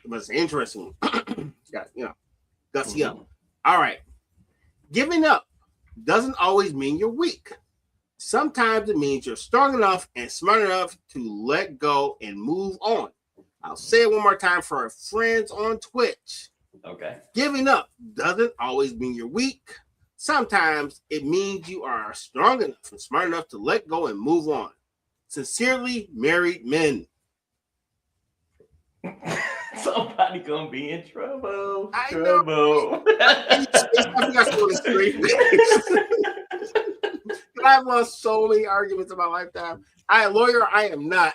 But it's an interesting one. Got, gutsy up. All right. Giving up doesn't always mean you're weak. Sometimes it means you're strong enough and smart enough to let go and move on. I'll say it one more time for our friends on Twitch. Okay. Giving up doesn't always mean you're weak. Sometimes it means you are strong enough and smart enough to let go and move on. Sincerely, married men. Somebody gonna be in trouble. I trouble. I've lost so many arguments in my lifetime. A lawyer, I am not.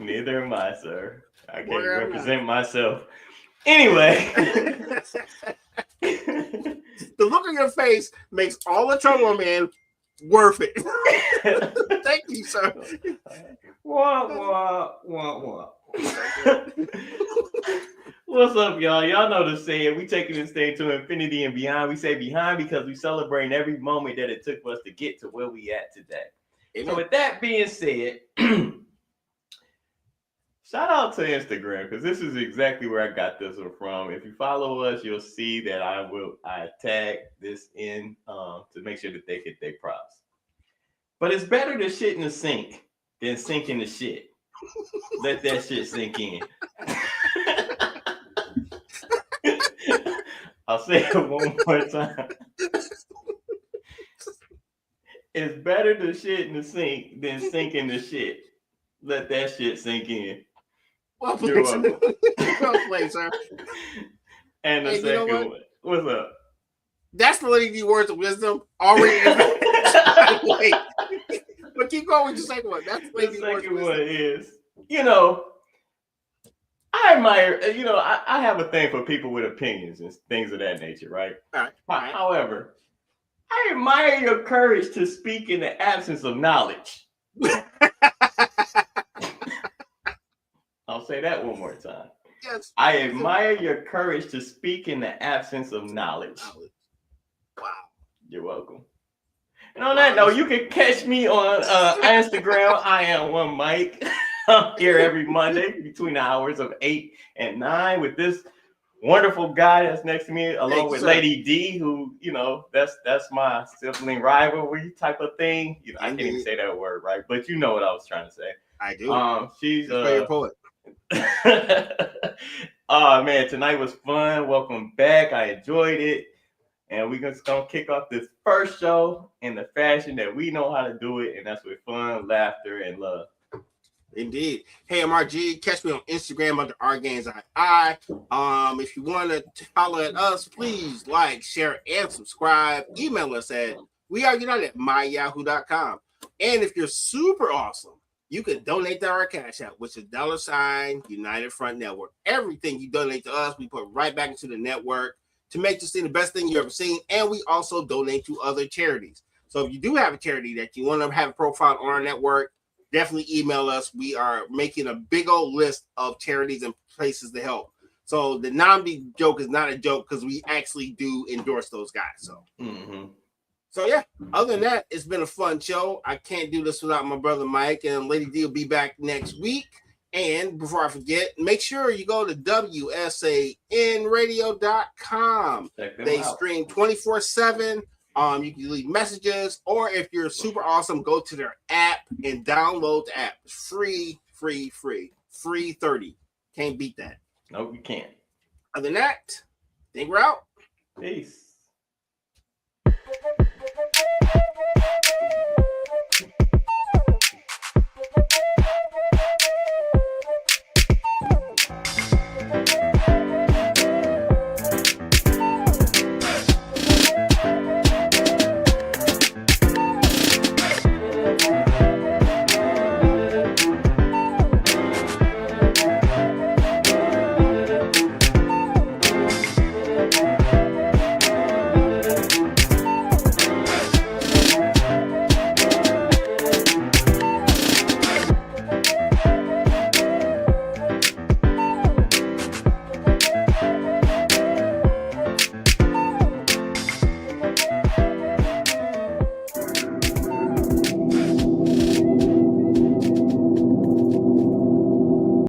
Neither am I, sir. I can't represent myself. Anyway. The look on your face makes all the trouble, man, worth it. Thank you, sir. Wah, wah, wah, wah. What's up, y'all? Y'all know the saying. We taking this thing to infinity and beyond. We say behind because we celebrate every moment that it took for us to get to where we at today. Amen. So with that being said, shout out to Instagram because this is exactly where I got this one from. If you follow us, you'll see that I tag this in to make sure that they get their props. But it's better to shit in the sink than sink in the shit. Let that shit sink in. I'll say it one more time. It's better to shit in the sink than sink in the shit. Let that shit sink in. Well played, sir. Well played, sir. And the second one. What's up? That's the Lady D words of wisdom already. Wait, but keep going with your second one. That's the Lady D words of second wisdom. one is, I admire, I have a thing for people with opinions and things of that nature, right? All right. However, I admire your courage to speak in the absence of knowledge. I'll say that one more time. Yes. I admire your courage to speak in the absence of knowledge. Wow. You're welcome. And on that note, you can catch me on Instagram. I am one Mike. I'm here every Monday between the hours of 8 and 9 with this wonderful guy that's next to me, along with Lady D, who, that's my sibling rivalry type of thing. I can't even say that word right, but you know what I was trying to say. I do. She's a poet. Oh man, tonight was fun. Welcome back. I enjoyed it. And we're just gonna kick off this first show in the fashion that we know how to do it, and that's with fun, laughter, and love. Indeed. Hey, I'm RG. Catch me on Instagram under RGains. If you want to follow at us, please like, share, and subscribe. Email us at weareunited@myyahoo.com. And if you're super awesome, you can donate to our Cash App, which is $ United Front Network. Everything you donate to us, we put right back into the network to make this thing the best thing you ever seen. And we also donate to other charities. So if you do have a charity that you want to have a profile on our network, definitely email us. We are making a big old list of charities and places to help. So the Namdi joke is not a joke because we actually do endorse those guys. So, So yeah, other than that, it's been a fun show. I can't do this without my brother Mike, and Lady D will be back next week. And before I forget, make sure you go to WSANradio.com. They stream 24/7. You can leave messages, or if you're super awesome, go to their app and download the app. It's free. Free 30. Can't beat that. Nope, you can't. Other than that, I think we're out. Peace.